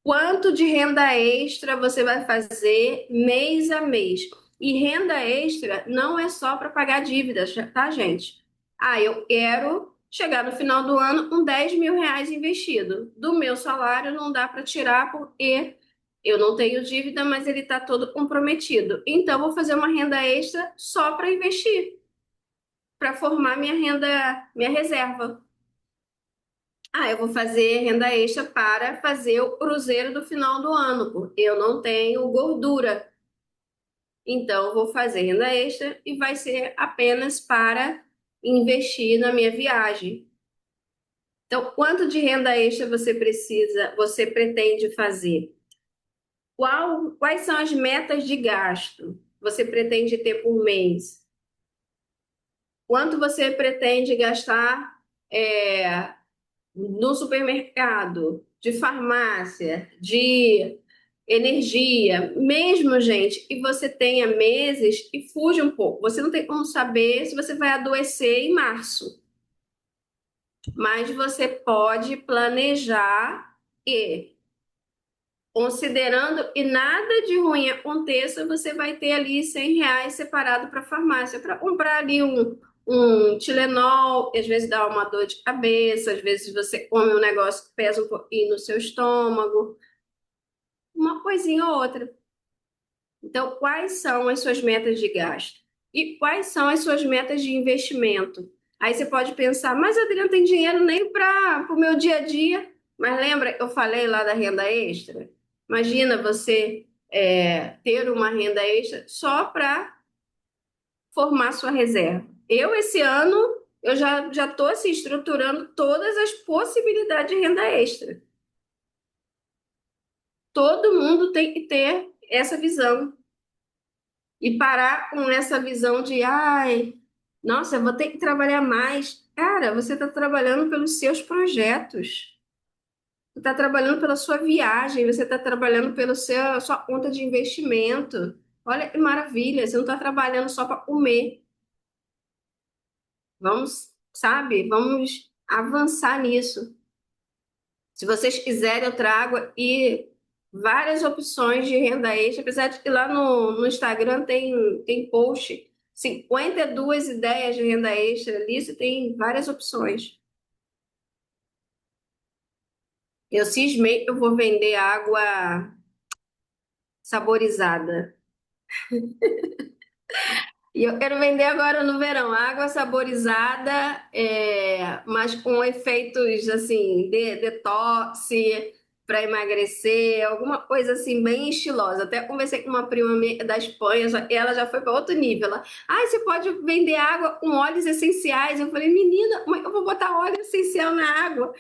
Quanto de renda extra você vai fazer mês a mês? E renda extra não é só para pagar dívidas, tá, gente? Ah, eu quero chegar no final do ano com R$ 10.000 investido. Do meu salário não dá para tirar porque eu não tenho dívida, mas ele está todo comprometido. Então, vou fazer uma renda extra só para investir, para formar minha renda, minha reserva. Ah, eu vou fazer renda extra para fazer o cruzeiro do final do ano, porque eu não tenho gordura. Então, eu vou fazer renda extra e vai ser apenas para investir na minha viagem. Então, quanto de renda extra você precisa, você pretende fazer? Quais são as metas de gasto você pretende ter por mês? Quanto você pretende gastar no supermercado, de farmácia, de energia? Mesmo, gente, que você tenha meses e fuja um pouco. Você não tem como saber se você vai adoecer em março, mas você pode planejar e considerando e nada de ruim aconteça, você vai ter ali R$ 100 separado para farmácia, para comprar ali um Tilenol, que às vezes dá uma dor de cabeça, às vezes você come um negócio que pesa um pouquinho no seu estômago, uma coisinha ou outra. Então, quais são as suas metas de gasto? E quais são as suas metas de investimento? Aí você pode pensar, mas Adriana, tem dinheiro nem para o meu dia a dia. Mas lembra, eu falei lá da renda extra? Imagina você ter uma renda extra só para formar sua reserva. Esse ano, eu já estou assim, estruturando todas as possibilidades de renda extra. Todo mundo tem que ter essa visão. E parar com essa visão de, ai, nossa, eu vou ter que trabalhar mais. Cara, você está trabalhando pelos seus projetos. Você está trabalhando pela sua viagem, você está trabalhando pela sua conta de investimento. Olha que maravilha, você não está trabalhando só para comer. Vamos, sabe, vamos avançar nisso. Se vocês quiserem, eu trago e várias opções de renda extra, apesar de que lá no Instagram tem post, 52 ideias de renda extra ali, você tem várias opções. Eu cismei que eu vou vender água saborizada. E eu quero vender agora no verão, água saborizada, mas com efeitos assim, de detox, para emagrecer, alguma coisa assim bem estilosa. Até conversei com uma prima da Espanha, e ela já foi para outro nível. Você pode vender água com óleos essenciais. Eu falei, menina, como é que eu vou botar óleo essencial na água?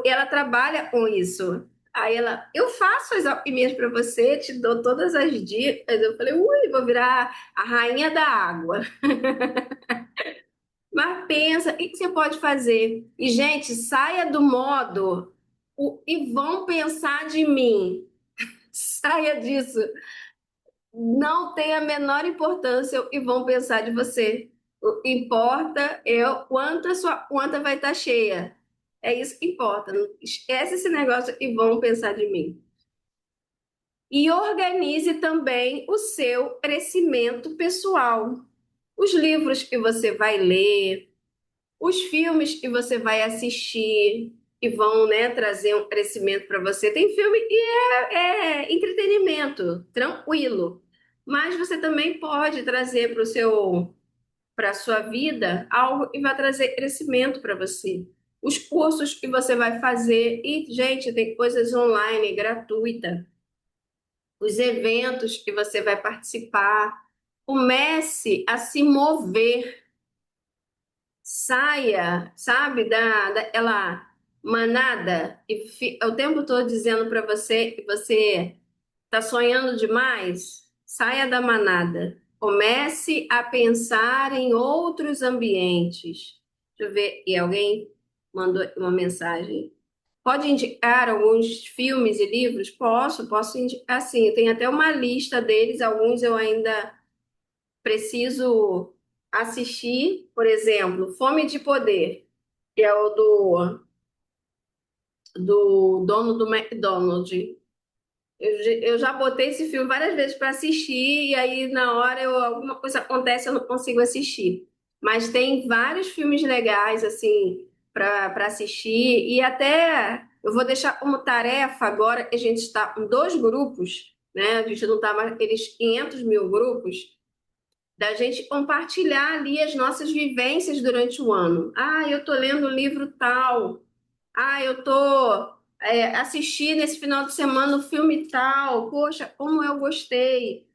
Ela trabalha com isso. Aí ela, eu faço as alquimias para você, te dou todas as dicas. Eu falei, ui, vou virar a rainha da água. Mas pensa, o que que você pode fazer? E, gente, saia do modo e vão pensar de mim. Saia disso. Não tem a menor importância e vão pensar de você. O que importa é o quanto a sua conta vai estar cheia. É isso que importa. Não esquece esse negócio e vão pensar de mim. E organize também o seu crescimento pessoal. Os livros que você vai ler, os filmes que você vai assistir, que vão, né, trazer um crescimento para você. Tem filme que é entretenimento, tranquilo, mas você também pode trazer para a sua vida algo que vai trazer crescimento para você. Os cursos que você vai fazer, e, gente, tem coisas online gratuita, os eventos que você vai participar. Comece a se mover, saia, sabe, daquela manada e o tempo todo dizendo para você que você está sonhando demais. Saia da manada. Comece a pensar em outros ambientes. Deixa eu ver, e alguém mandou uma mensagem. Pode indicar alguns filmes e livros? Posso indicar sim. Eu tenho até uma lista deles, alguns eu ainda preciso assistir. Por exemplo, Fome de Poder, que é o do dono do McDonald's. Eu já botei esse filme várias vezes para assistir, e aí na hora alguma coisa acontece, eu não consigo assistir. Mas tem vários filmes legais, assim, para assistir, e até eu vou deixar como tarefa agora que a gente está em dois grupos, né? A gente não está mais aqueles 500 mil grupos, da gente compartilhar ali as nossas vivências durante o ano. Ah, eu estou lendo um livro tal. Ah, eu tô assistindo esse final de semana o filme tal. Poxa, como eu gostei.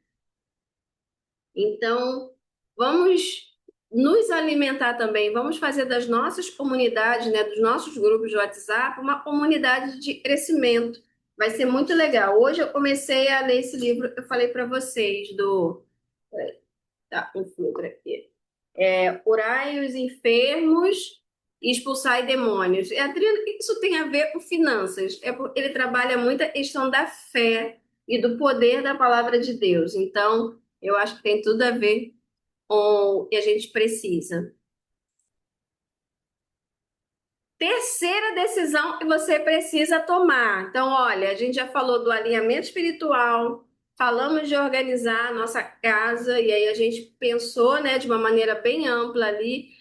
Então, vamos nos alimentar também. Vamos fazer das nossas comunidades, né, dos nossos grupos de WhatsApp, uma comunidade de crescimento. Vai ser muito legal. Hoje eu comecei a ler esse livro, eu falei para vocês do. Tá, um filtro aqui. Curai os enfermos e expulsai demônios. E, Adriano, o que isso tem a ver com finanças? Ele trabalha muito a questão da fé e do poder da palavra de Deus. Então, eu acho que tem tudo a ver com o que a gente precisa. Terceira decisão que você precisa tomar. Então, olha, a gente já falou do alinhamento espiritual, falamos de organizar a nossa casa, e aí a gente pensou, né, de uma maneira bem ampla ali,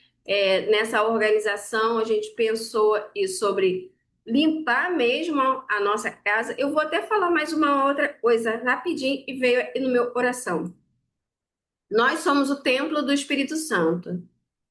nessa organização, a gente pensou sobre limpar mesmo a nossa casa. Eu vou até falar mais uma outra coisa rapidinho e veio aqui no meu coração. Nós somos o templo do Espírito Santo.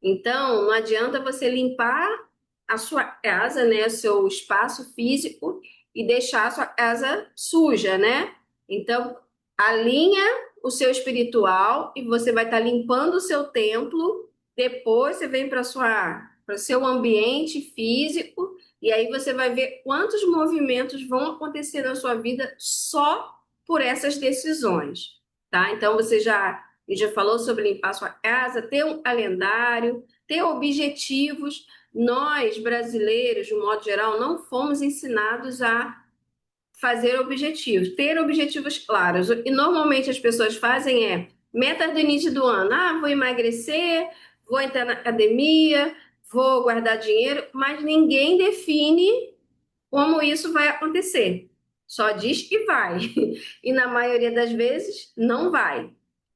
Então, não adianta você limpar a sua casa, né, o seu espaço físico e deixar a sua casa suja, né? Então, alinha o seu espiritual e você vai estar limpando o seu templo. Depois você vem para o seu ambiente físico e aí você vai ver quantos movimentos vão acontecer na sua vida só por essas decisões, tá? Então, já falou sobre limpar a sua casa, ter um calendário, ter objetivos. Nós, brasileiros, de um modo geral, não fomos ensinados a fazer objetivos, ter objetivos claros. E normalmente as pessoas fazem metas do início do ano. Ah, vou emagrecer, vou entrar na academia, vou guardar dinheiro, mas ninguém define como isso vai acontecer. Só diz que vai. E na maioria das vezes não vai.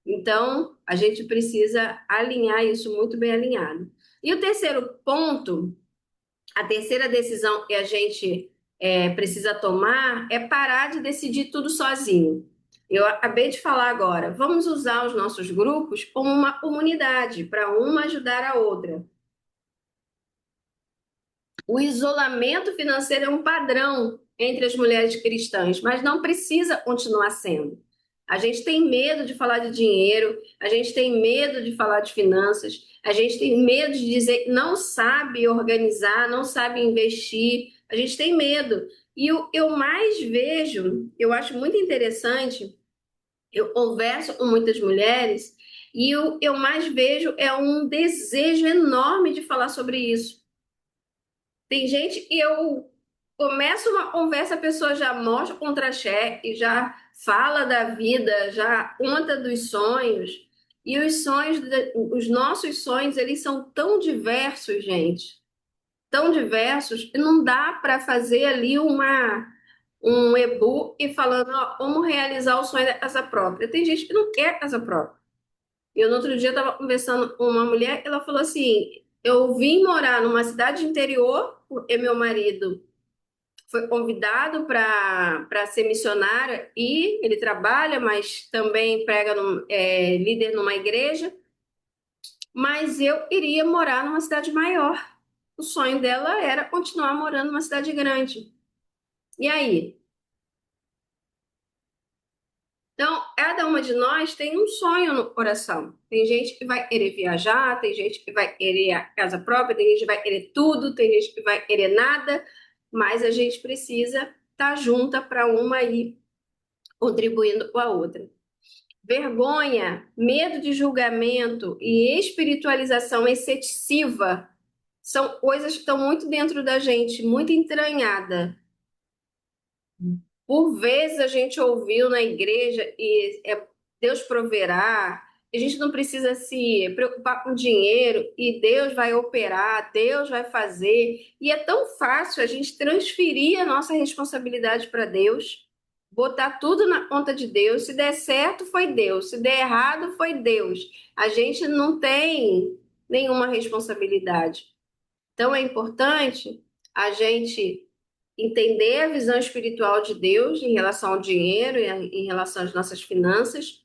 Então, a gente precisa alinhar isso muito bem alinhado. E o terceiro ponto, a terceira decisão que a gente precisa tomar é parar de decidir tudo sozinho. Eu acabei de falar agora, vamos usar os nossos grupos como uma comunidade, para uma ajudar a outra. O isolamento financeiro é um padrão entre as mulheres cristãs, mas não precisa continuar sendo. A gente tem medo de falar de dinheiro, a gente tem medo de falar de finanças, a gente tem medo de dizer que não sabe organizar, não sabe investir, a gente tem medo. E eu mais vejo, eu acho muito interessante, eu converso com muitas mulheres e eu mais vejo é um desejo enorme de falar sobre isso. Tem gente que eu começo uma conversa, a pessoa já mostra o contra-cheque, já fala da vida, já conta dos sonhos. E os sonhos, os nossos sonhos, eles são tão diversos, gente. Tão diversos, que não dá para fazer ali um e-book falando, ó, como realizar o sonho da casa própria. Tem gente que não quer casa própria. Eu, no outro dia, estava conversando com uma mulher, ela falou assim: eu vim morar numa cidade interior, porque meu marido foi convidado para ser missionário e ele trabalha, mas também prega, líder numa igreja. Mas eu iria morar numa cidade maior. O sonho dela era continuar morando numa cidade grande. E aí? Então, cada uma de nós tem um sonho no coração. Tem gente que vai querer viajar, tem gente que vai querer a casa própria, tem gente que vai querer tudo, tem gente que vai querer nada, mas a gente precisa estar junta para uma ir contribuindo com a outra. Vergonha, medo de julgamento e espiritualização excessiva são coisas que estão muito dentro da gente, muito entranhada. Por vezes a gente ouviu na igreja e Deus proverá, a gente não precisa se preocupar com dinheiro e Deus vai operar, Deus vai fazer. E é tão fácil a gente transferir a nossa responsabilidade para Deus, botar tudo na conta de Deus. Se der certo, foi Deus, se der errado, foi Deus. A gente não tem nenhuma responsabilidade. Então é importante a gente entender a visão espiritual de Deus em relação ao dinheiro e em relação às nossas finanças,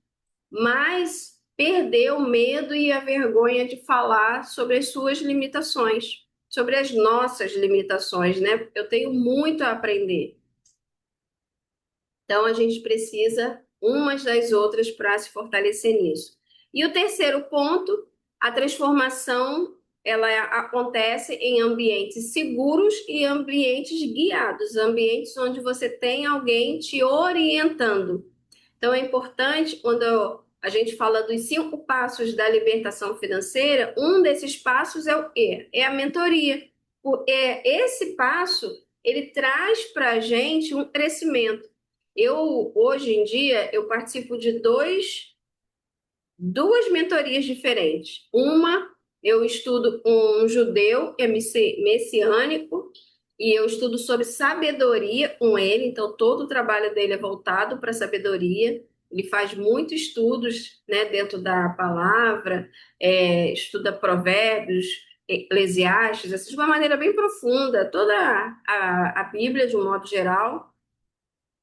mas perder o medo e a vergonha de falar sobre as suas limitações, sobre as nossas limitações, né? Eu tenho muito a aprender. Então, a gente precisa umas das outras para se fortalecer nisso. E o terceiro ponto, a transformação, ela acontece em ambientes seguros e ambientes guiados, ambientes onde você tem alguém te orientando. Então, é importante, quando a gente fala dos 5 passos da libertação financeira, um desses passos é o quê? É a mentoria. Esse passo, ele traz para a gente um crescimento. Hoje em dia, eu participo de duas mentorias diferentes. Uma, eu estudo um judeu messiânico e eu estudo sobre sabedoria com ele, então todo o trabalho dele é voltado para sabedoria. Ele faz muitos estudos, né, dentro da palavra, estuda provérbios, Eclesiastes, assim, de uma maneira bem profunda, toda a Bíblia de um modo geral.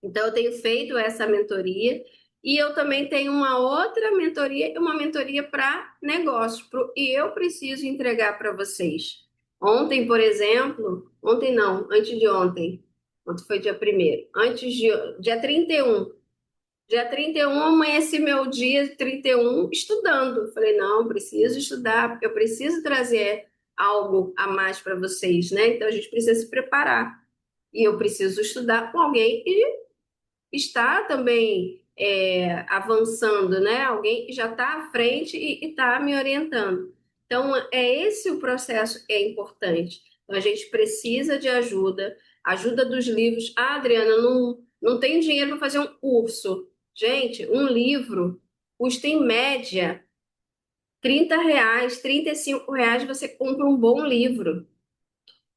Então, eu tenho feito essa mentoria e eu também tenho uma outra mentoria, uma mentoria para negócios, e eu preciso entregar para vocês. Ontem, por exemplo, ontem não, antes de ontem, ontem foi dia 1º, dia 31. Dia 31, amanheci meu dia 31 estudando. Falei, não, preciso estudar, porque eu preciso trazer algo a mais para vocês, né? Então, a gente precisa se preparar. E eu preciso estudar com alguém está também avançando, né? Alguém que já está à frente e está me orientando. Então, é esse o processo que é importante. Então, a gente precisa de ajuda, ajuda dos livros. Ah, Adriana, não tenho dinheiro para fazer um curso. Gente, um livro custa em média R$ 30, R$ 35, você compra um bom livro.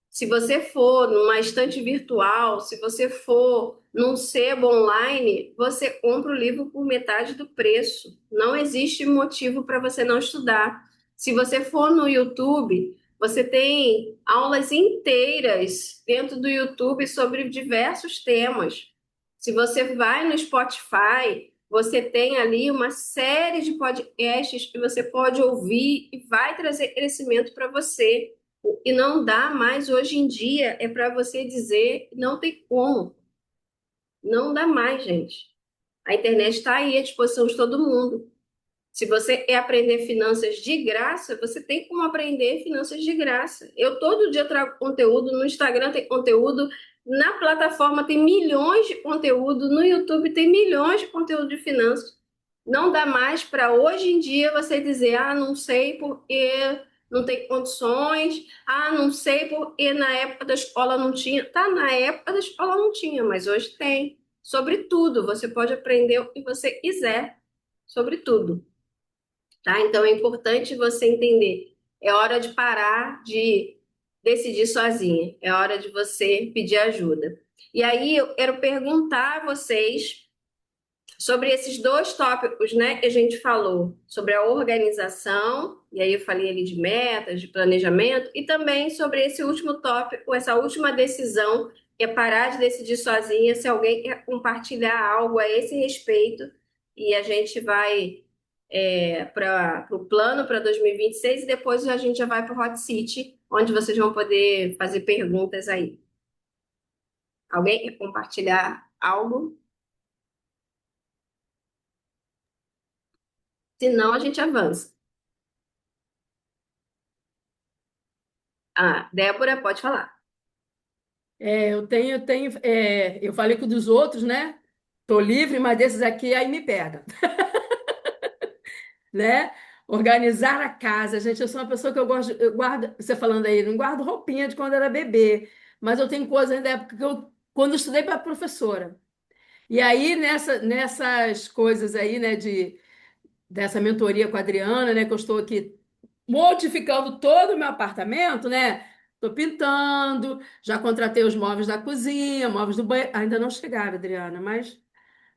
Se você for numa estante virtual, se você for num sebo online, você compra o livro por metade do preço. Não existe motivo para você não estudar. Se você for no YouTube, você tem aulas inteiras dentro do YouTube sobre diversos temas. Se você vai no Spotify, você tem ali uma série de podcasts que você pode ouvir e vai trazer crescimento para você. E não dá mais hoje em dia, é para você dizer, não tem como. Não dá mais, gente. A internet está aí à disposição de todo mundo. Se você quer aprender finanças de graça, você tem como aprender finanças de graça. Eu todo dia trago conteúdo, no Instagram tem conteúdo, na plataforma tem milhões de conteúdo, no YouTube tem milhões de conteúdo de finanças. Não dá mais para hoje em dia você dizer, ah, não sei porque não tem condições, ah, não sei porque na época da escola não tinha. Tá, na época da escola não tinha, mas hoje tem. Sobre tudo, você pode aprender o que você quiser, sobre tudo. Tá? Então é importante você entender. É hora de parar de decidir sozinha. É hora de você pedir ajuda. E aí eu quero perguntar a vocês sobre esses 2 tópicos, né, que a gente falou, sobre a organização, e aí eu falei ali de metas, de planejamento, e também sobre esse último tópico, essa última decisão, que é parar de decidir sozinha, se alguém quer compartilhar algo a esse respeito, e a gente vai para o plano para 2026 e depois a gente já vai para o Hot Seat, onde vocês vão poder fazer perguntas aí. Alguém quer compartilhar algo? Se não, a gente avança. Ah, Débora, pode falar. Eu falei com o dos outros, né? Tô livre, mas desses aqui aí me pega, né? Organizar a casa, gente, eu sou uma pessoa que eu guardo, você falando aí, não guardo roupinha de quando era bebê, mas eu tenho coisas da época quando eu estudei para professora. E aí, nessas coisas aí, né, dessa mentoria com a Adriana, né, que eu estou aqui modificando todo o meu apartamento, né? Estou pintando, já contratei os móveis da cozinha, móveis do banheiro. Ainda não chegaram, Adriana, mas,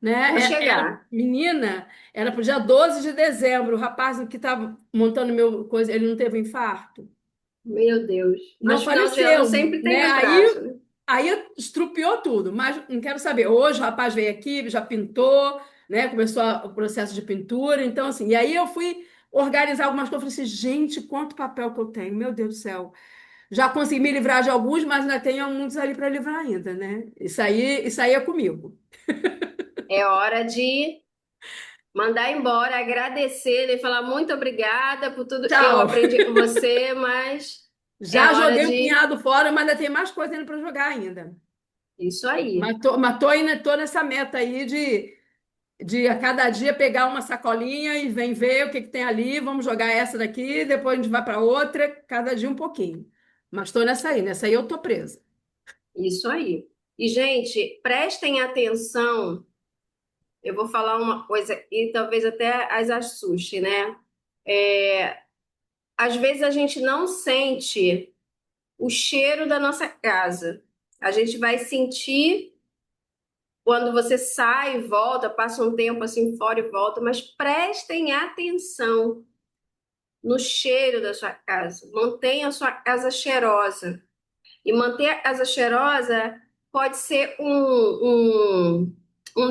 né? Vou Era chegar. menina, era para o dia 12 de dezembro. O rapaz que estava montando meu coisa, ele não teve um infarto, Meu Deus. não Mas final de ano faleceu, sempre tem né? mais Aí, braço, né? aí estrupiou tudo, mas não quero saber. Hoje o rapaz veio aqui, já pintou, né? Começou o processo de pintura, então assim, e aí eu fui organizar algumas coisas, eu falei assim, gente, quanto papel que eu tenho, meu Deus do céu. Já consegui me livrar de alguns, mas ainda tenho muitos ali para livrar ainda, né? Isso aí é comigo. É hora de mandar embora, agradecer e falar muito obrigada por tudo. Eu Tchau. aprendi com você, mas é Já hora joguei um de punhado fora, mas ainda tem mais coisa ainda para jogar ainda. isso aí. Mas tô nessa meta aí de a cada dia pegar uma sacolinha e vem ver o que que tem ali, vamos jogar essa daqui, depois a gente vai para outra, cada dia um pouquinho. Mas estou nessa aí eu tô presa. Isso aí. E, gente, prestem atenção. Eu vou falar uma coisa e talvez até as assuste, né? É, às vezes a gente não sente o cheiro da nossa casa. A gente vai sentir quando você sai e volta, passa um tempo assim fora e volta, mas prestem atenção no cheiro da sua casa. Mantenha a sua casa cheirosa. E manter a casa cheirosa pode ser um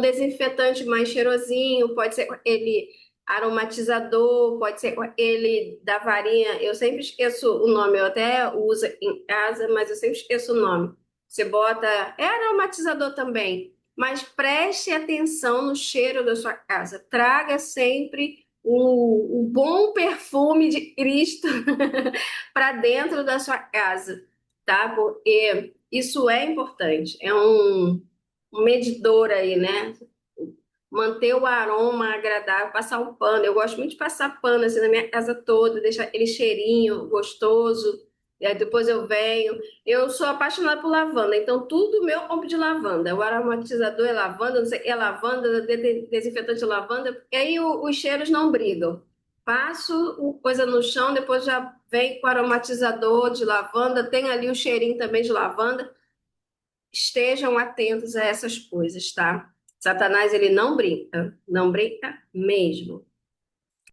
desinfetante mais cheirosinho, pode ser ele aromatizador, pode ser ele da varinha. Eu sempre esqueço o nome, eu até uso em casa, mas eu sempre esqueço o nome. Você bota, é aromatizador também, mas preste atenção no cheiro da sua casa. Traga sempre o bom perfume de Cristo para dentro da sua casa, tá? Porque isso é importante, é um medidor aí, né? Manter o aroma agradável, passar um pano. Eu gosto muito de passar pano assim na minha casa toda, deixar aquele cheirinho gostoso. E aí depois eu venho. Eu sou apaixonada por lavanda, então tudo meu compro de lavanda. O aromatizador é lavanda, não sei, é lavanda, desinfetante é lavanda, e aí os cheiros não brigam. Passo coisa no chão, depois já vem com aromatizador de lavanda, tem ali o cheirinho também de lavanda. Estejam atentos a essas coisas, tá? Satanás, ele não brinca mesmo.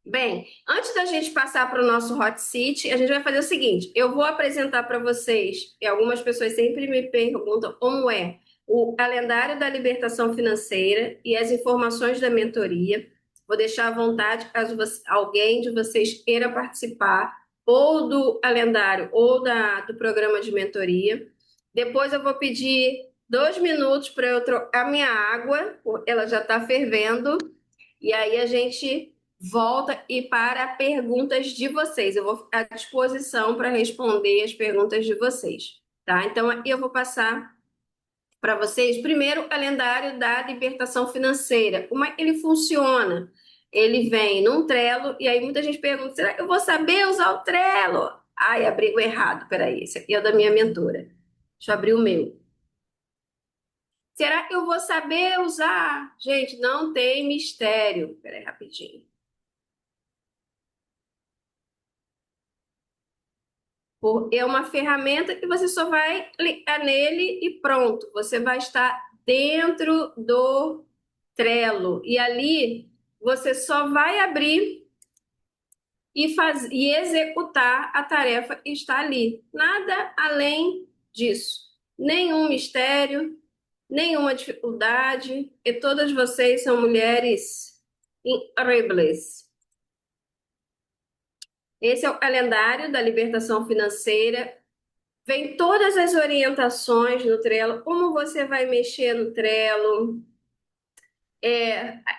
Bem, antes da gente passar para o nosso hot seat, a gente vai fazer o seguinte: eu vou apresentar para vocês, e algumas pessoas sempre me perguntam como é o calendário da libertação financeira e as informações da mentoria. Vou deixar à vontade caso alguém de vocês queira participar, ou do calendário ou do programa de mentoria. Depois eu vou pedir 2 minutos para eu trocar minha água, ela já está fervendo, e aí a gente volta e para perguntas de vocês. Eu vou ficar à disposição para responder as perguntas de vocês, tá? Então, aqui eu vou passar para vocês, primeiro, o calendário da libertação financeira. Como é que ele funciona? Ele vem num Trello, e aí muita gente pergunta, será que eu vou saber usar o Trello? Ai, abri o errado, peraí, esse aqui é o da minha mentora. Deixa eu abrir o meu. Será que eu vou saber usar? Gente, não tem mistério. Peraí, rapidinho. É uma ferramenta que você só vai clicar nele e pronto, você vai estar dentro do Trello. E ali você só vai abrir e executar a tarefa que está ali. Nada além disso. Nenhum mistério, nenhuma dificuldade, e todas vocês são mulheres incríveis. Esse é o calendário da libertação financeira. Vem todas as orientações no Trello, como você vai mexer no Trello,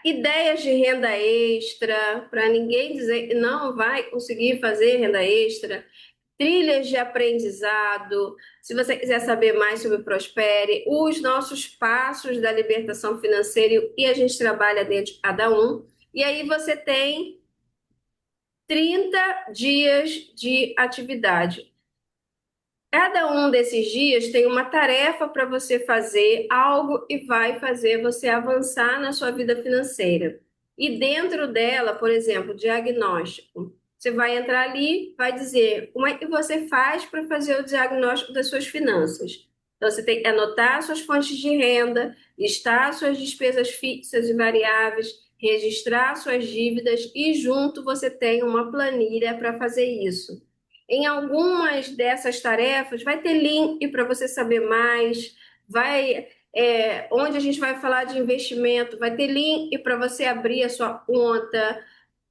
ideias de renda extra, para ninguém dizer que não vai conseguir fazer renda extra, trilhas de aprendizado. Se você quiser saber mais sobre o Prospere, os nossos passos da libertação financeira e a gente trabalha dentro de cada um. E aí você tem 30 dias de atividade. Cada um desses dias tem uma tarefa para você fazer, algo e vai fazer você avançar na sua vida financeira. E dentro dela, por exemplo, diagnóstico. Você vai entrar ali, vai dizer como é que você faz para fazer o diagnóstico das suas finanças. Então, você tem que anotar suas fontes de renda, listar suas despesas fixas e variáveis, registrar suas dívidas e junto você tem uma planilha para fazer isso. Em algumas dessas tarefas, vai ter link para você saber mais, onde a gente vai falar de investimento, vai ter link para você abrir a sua conta,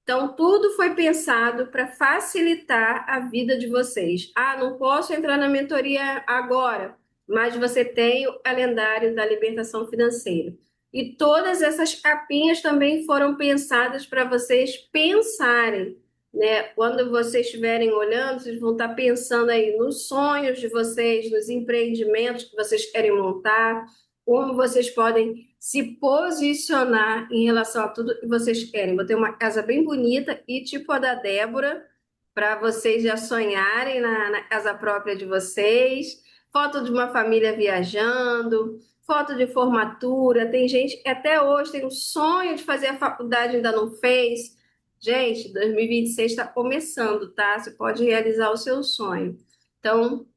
Então, tudo foi pensado para facilitar a vida de vocês. Ah, não posso entrar na mentoria agora, mas você tem o calendário da libertação financeira. E todas essas capinhas também foram pensadas para vocês pensarem, né? Quando vocês estiverem olhando, vocês vão estar pensando aí nos sonhos de vocês, nos empreendimentos que vocês querem montar, como vocês podem se posicionar em relação a tudo que vocês querem. Vou ter uma casa bem bonita e tipo a da Débora, para vocês já sonharem na casa própria de vocês. Foto de uma família viajando, foto de formatura. Tem gente que até hoje tem um sonho de fazer a faculdade, ainda não fez. Gente, 2026 está começando, tá? Você pode realizar o seu sonho. Então,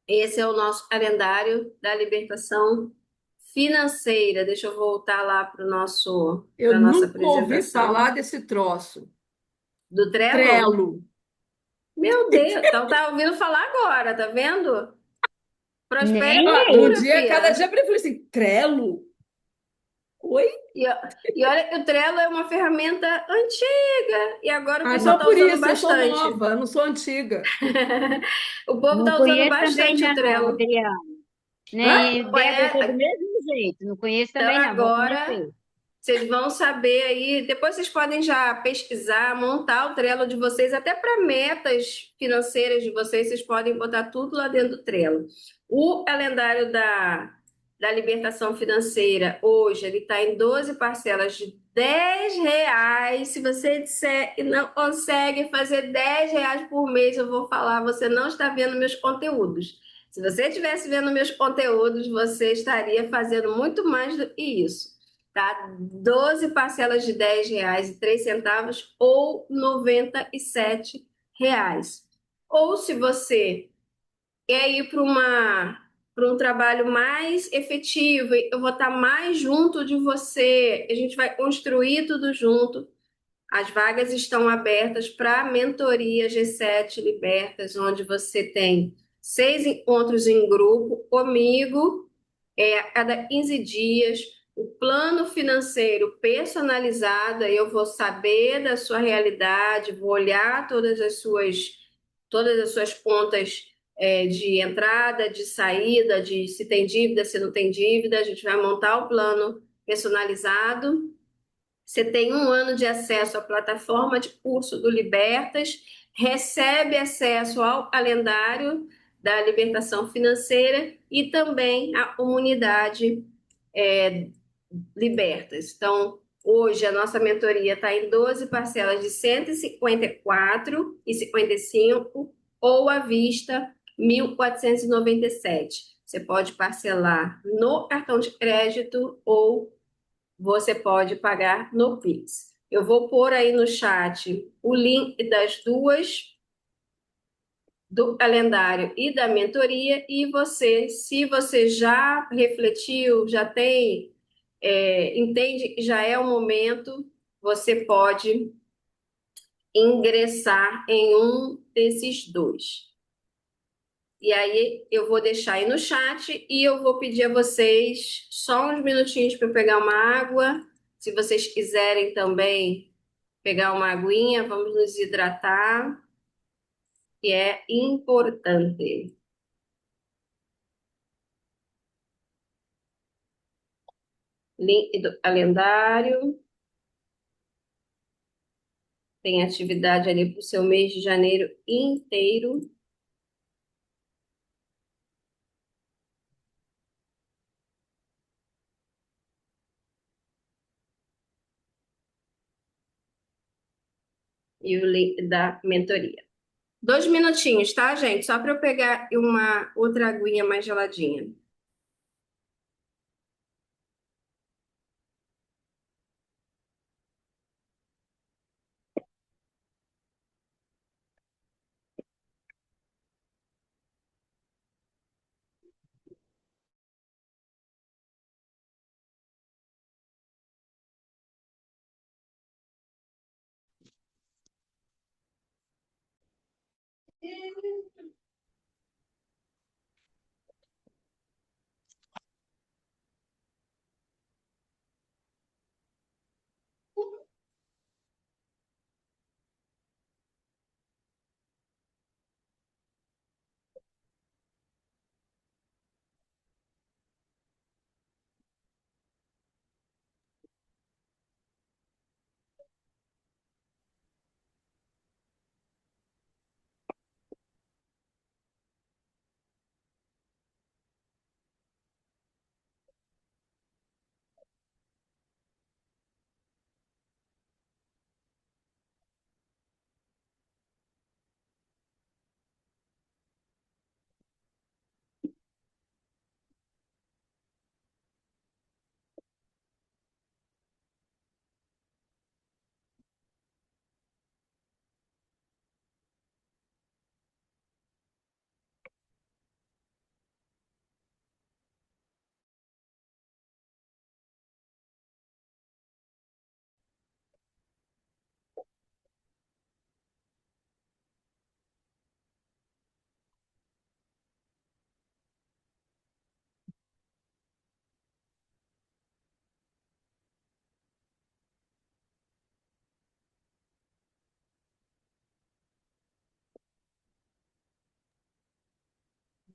esse é o nosso calendário da libertação financeira. Deixa eu voltar lá Eu para a nossa nunca ouvi falar apresentação desse troço. do Trello. Trello. Meu Deus, então tá ouvindo falar agora, tá vendo? Prospere Nem é Ah, um cultura, aí. dia, cada dia Fia. eu falei assim, Trello? Oi? E olha que o Trello é uma ferramenta antiga e agora o Ah, pessoal então está por usando isso, eu sou bastante. nova, eu não sou antiga. O povo Não está usando conheço também bastante o não, Trello. Adriana. Hã? Nem Débora, eu sou do É, mesmo jeito. Não conheço então também não, vou agora conhecer. vocês vão saber aí, depois vocês podem já pesquisar, montar o Trello de vocês, até para metas financeiras de vocês, vocês podem botar tudo lá dentro do Trello. O calendário da libertação financeira, hoje, ele está em 12 parcelas de R$ 10. Se você disser que não consegue fazer R$ 10 por mês, eu vou falar, você não está vendo meus conteúdos. Se você estivesse vendo meus conteúdos, você estaria fazendo muito mais do que isso, tá? 12 parcelas de R$ 10,03 ou R$ 97. Ou se você quer ir para um trabalho mais efetivo, eu vou estar mais junto de você, a gente vai construir tudo junto. As vagas estão abertas para a mentoria G7 Libertas, onde você tem 6 encontros em grupo comigo, a cada 15 dias, o plano financeiro personalizado, aí eu vou saber da sua realidade, vou olhar todas as suas contas, de entrada, de saída, de se tem dívida, se não tem dívida, a gente vai montar o plano personalizado. Você tem 1 ano de acesso à plataforma de curso do Libertas, recebe acesso ao calendário da libertação financeira e também à comunidade, é, Libertas. Então, hoje a nossa mentoria está em 12 parcelas de 154,55 ou à vista 1.497. Você pode parcelar no cartão de crédito ou você pode pagar no Pix. Eu vou pôr aí no chat o link das duas, do calendário e da mentoria, e você, se você já refletiu, já tem, entende que já é o momento, você pode ingressar em um desses dois. E aí eu vou deixar aí no chat e eu vou pedir a vocês só uns minutinhos para eu pegar uma água. Se vocês quiserem também pegar uma aguinha, vamos nos hidratar, que é importante. Link do calendário, tem atividade ali para o seu mês de janeiro inteiro. E o link da mentoria. 2 minutinhos, tá, gente? Só para eu pegar uma outra aguinha mais geladinha.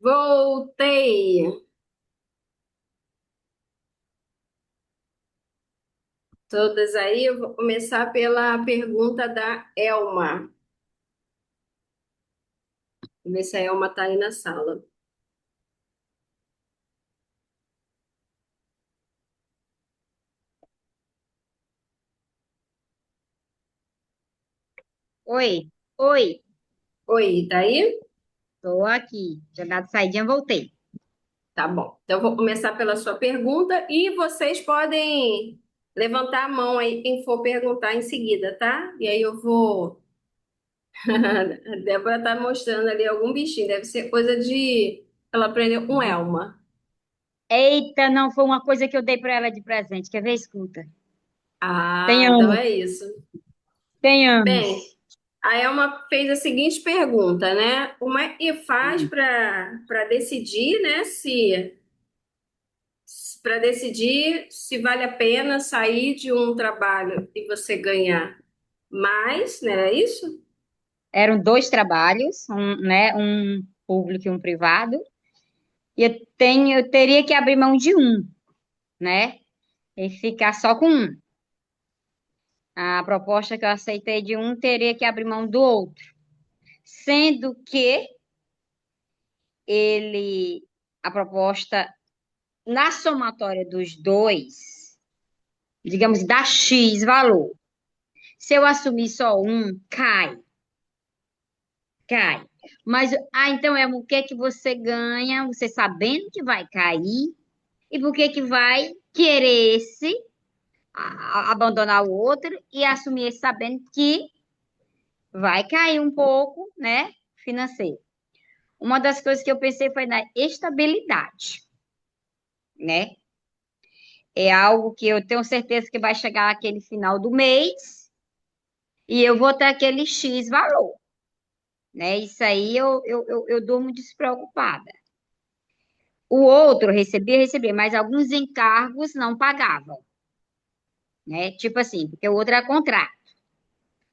Voltei. Todas aí, eu vou começar pela pergunta da Elma. Vamos ver se a Elma está aí na sala. Oi, oi, Oi, tá aí? tô aqui. Já dado saidinha, voltei. Tá bom. Então, eu vou começar pela sua pergunta e vocês podem levantar a mão aí, quem for perguntar em seguida, tá? E aí eu vou. A Débora tá mostrando ali algum bichinho, deve ser coisa de. Ela aprendeu com Elma. Eita, não foi uma coisa que eu dei pra ela de presente. Quer ver? Escuta. Ah, Tem então anos, é isso. tem Bem, anos. a Elma fez a seguinte pergunta, né? Como é que faz para decidir, né, se para decidir se vale a pena sair de um trabalho e você ganhar mais, né? É isso? Eram dois trabalhos, um público e um privado. E eu teria que abrir mão de um, né? E ficar só com um. A proposta que eu aceitei de um teria que abrir mão do outro. Sendo que a proposta na somatória dos dois, digamos, dá X valor. Se eu assumir só um, cai. Mas, então é o que que você ganha, você sabendo que vai cair, e por que que vai querer abandonar o outro e assumir esse sabendo que vai cair um pouco, né, financeiro. Uma das coisas que eu pensei foi na estabilidade, né? É algo que eu tenho certeza que vai chegar aquele final do mês e eu vou ter aquele X valor, né? Isso aí eu durmo despreocupada. O outro recebia, mas alguns encargos não pagavam, né? Tipo assim, porque o outro era contrato.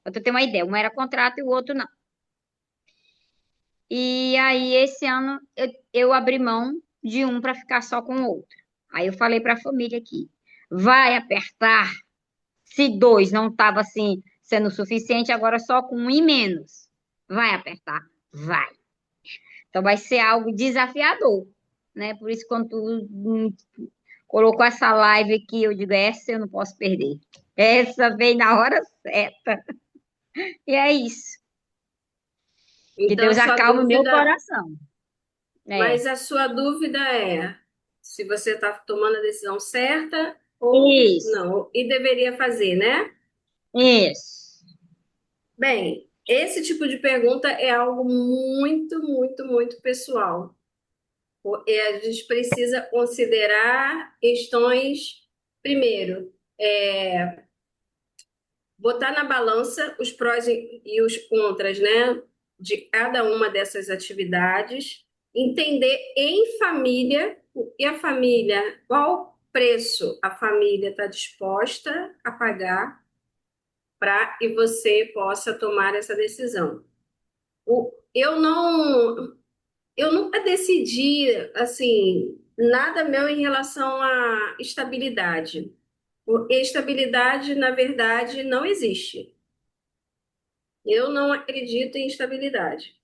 Pra tu ter uma ideia, um era contrato e o outro não. E aí, esse ano, eu abri mão de um para ficar só com o outro. Aí eu falei para a família aqui, vai apertar. Se dois não estava assim sendo suficiente, agora só com um e menos. Vai apertar? Vai. Então vai ser algo desafiador, né? Por isso, quando tu colocou essa live aqui, eu digo, essa eu não posso perder. Essa veio na hora certa. E é isso. Que Então, Deus sua acalme o meu dúvida, coração. É. mas a sua dúvida é se você está tomando a decisão certa ou Isso. não, e deveria fazer, né? Isso. Bem, esse tipo de pergunta é algo muito, muito, muito pessoal. A gente precisa considerar questões, primeiro, botar na balança os prós e os contras, né, de cada uma dessas atividades, entender em família o que a família, qual preço a família está disposta a pagar para que você possa tomar essa decisão. Eu nunca decidi assim nada meu em relação à estabilidade. Estabilidade, na verdade, não existe. Eu não acredito em estabilidade.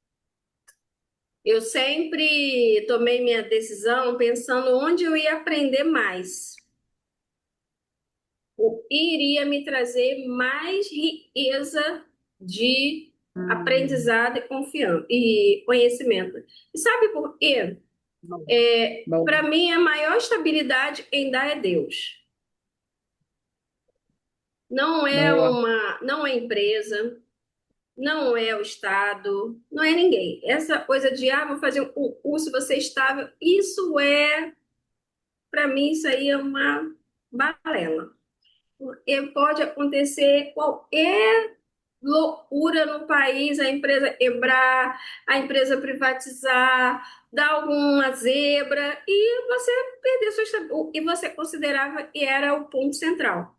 Eu sempre tomei minha decisão pensando onde eu ia aprender mais, o que iria me trazer mais riqueza de Hum, aprendizado e confiança e conhecimento. E sabe por quê? bom, Para bom. mim, a maior estabilidade quem dá é Deus. Boa. Não é empresa, não é o Estado, não é ninguém. Essa coisa de, vou fazer um curso, você é estável, para mim, isso aí é uma balela. Porque pode acontecer qualquer loucura no país, a empresa quebrar, a empresa privatizar, dar alguma zebra e você perder o que você considerava que era o ponto central.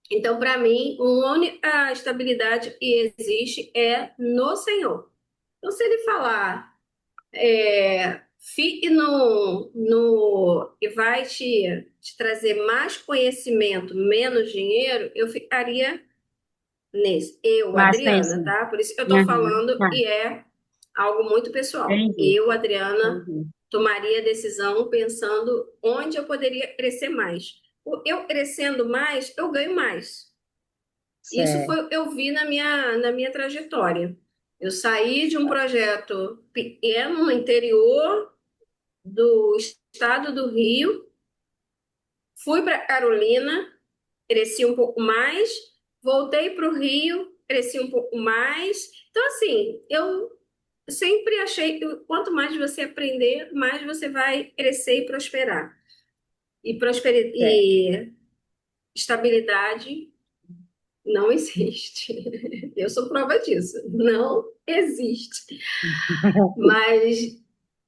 Então, para mim, a única estabilidade que existe é no Senhor. Então, se ele falar, e vai te trazer mais conhecimento, menos dinheiro, eu ficaria nesse. Eu, Mas Adriana, pensando. tá? Por isso que eu tô Uhum, falando tá, e é algo muito pessoal. entendi, Eu, Adriana, entendi. tomaria a decisão pensando onde eu poderia crescer mais. Eu crescendo mais, eu ganho mais. Isso Certo. foi eu vi na minha trajetória. Eu saí de um projeto pequeno no interior do estado do Rio, fui para Carolina, cresci um pouco mais, voltei para o Rio, cresci um pouco mais. Então, assim, eu sempre achei que quanto mais você aprender, mais você vai crescer e prosperar. Certo. E estabilidade não existe. Eu sou prova disso. Não existe. Mas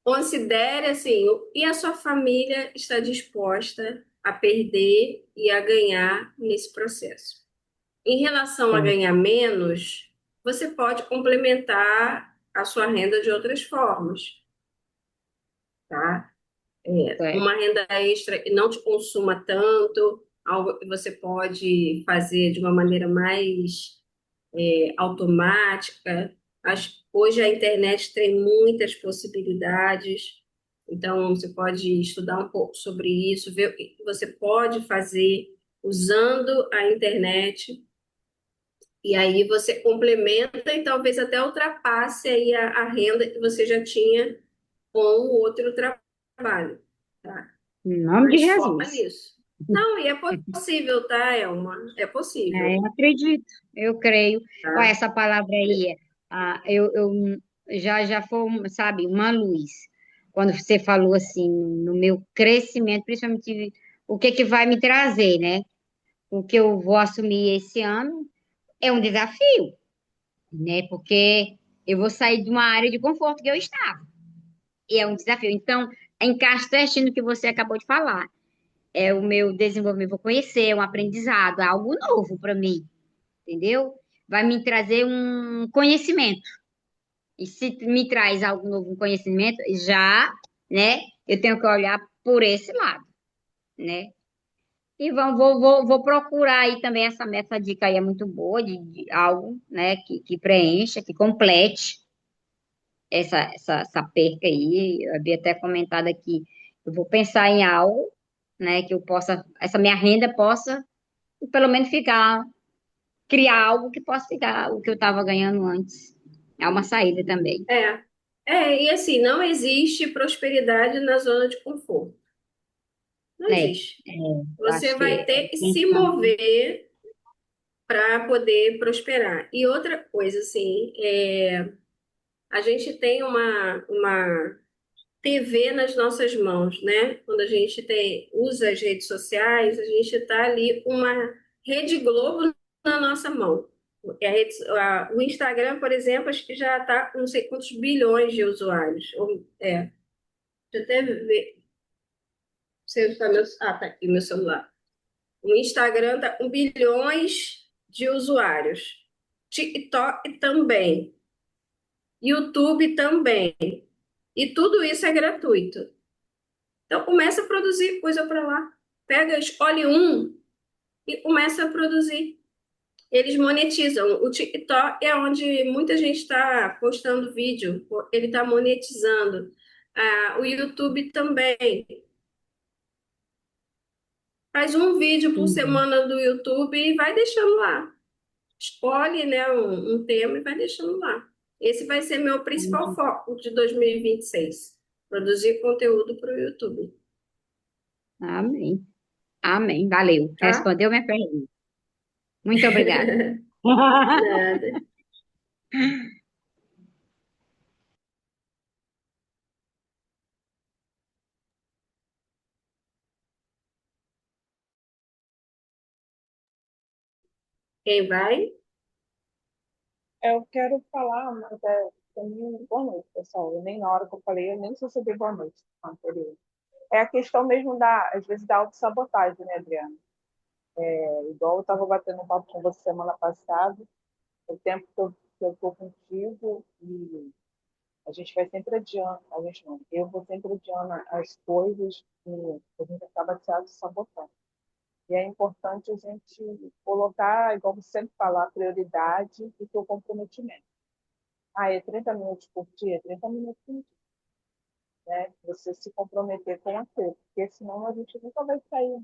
considere assim, e a sua família está disposta a perder e a ganhar nesse processo. Em relação a ganhar menos, você pode complementar a sua renda de outras formas, tá? Certo. Uma renda extra que não te consuma tanto, algo que você pode fazer de uma maneira mais automática. Hoje a internet tem muitas possibilidades, então você pode estudar um pouco sobre isso, ver o que você pode fazer usando a internet, e aí você complementa e talvez até ultrapasse aí a renda que você já tinha com o outro trabalho, tá? Em nome de Mas foca Jesus. nisso. Não, e é possível, tá, Elma? É É, possível, eu acredito, eu creio. Olha, tá? essa palavra aí, eu já foi, sabe, uma luz. Quando você falou assim, no meu crescimento, principalmente o que que vai me trazer, né? O que eu vou assumir esse ano é um desafio, né? Porque eu vou sair de uma área de conforto que eu estava. E é um desafio. Então, encaixa certinho no que você acabou de falar. É o meu desenvolvimento, vou conhecer, é um aprendizado, é algo novo para mim, entendeu? Vai me trazer um conhecimento. E se me traz algo novo, um conhecimento, já, né, eu tenho que olhar por esse lado, né? E vou procurar aí também essa dica aí é muito boa, de algo, né, que preencha, que complete essa perca aí. Eu havia até comentado aqui, eu vou pensar em algo, né, que eu possa, essa minha renda possa, pelo menos ficar criar algo que possa ficar o que eu estava ganhando antes. É uma saída também. É, e assim, não existe prosperidade na zona de conforto. Não É, existe. eu Você acho que vai é ter que se pensando. mover para poder prosperar. E outra coisa, assim, a gente tem uma TV nas nossas mãos, né? Quando a gente usa as redes sociais, a gente está ali uma Rede Globo na nossa mão. O Instagram, por exemplo, acho que já está com não sei quantos bilhões de usuários. Deixa eu até ver. Você está tá aqui meu celular. O Instagram está com bilhões de usuários. TikTok também. YouTube também. E tudo isso é gratuito. Então começa a produzir coisa para lá. Pega, escolhe um e começa a produzir. Eles monetizam. O TikTok é onde muita gente está postando vídeo. Ele está monetizando. O YouTube também. Faz um vídeo por Entendi. semana do YouTube e vai deixando lá. Escolhe, né, um tema e vai deixando lá. Esse vai ser meu principal Entendi. foco de 2026. Produzir conteúdo para o YouTube, Amém. Amém. Valeu. tá? Respondeu minha pergunta. Muito obrigada. Nada. Quem vai? Eu quero falar, mas também, boa noite, pessoal. Eu nem na hora que eu falei, eu nem recebi boa noite anterior. É a questão mesmo às vezes, da autossabotagem, né, Adriana? Igual eu estava batendo um papo com você semana passada, o tempo que eu estou contigo, A gente vai sempre adiando, a gente não, eu vou sempre adiando as coisas que a gente acaba se auto-sabotando. E é importante a gente colocar, igual você sempre fala, a prioridade e o comprometimento. Ah, é 30 minutos por dia? 30 minutos por dia, né? Você se comprometer com aquilo, porque senão a gente nunca vai sair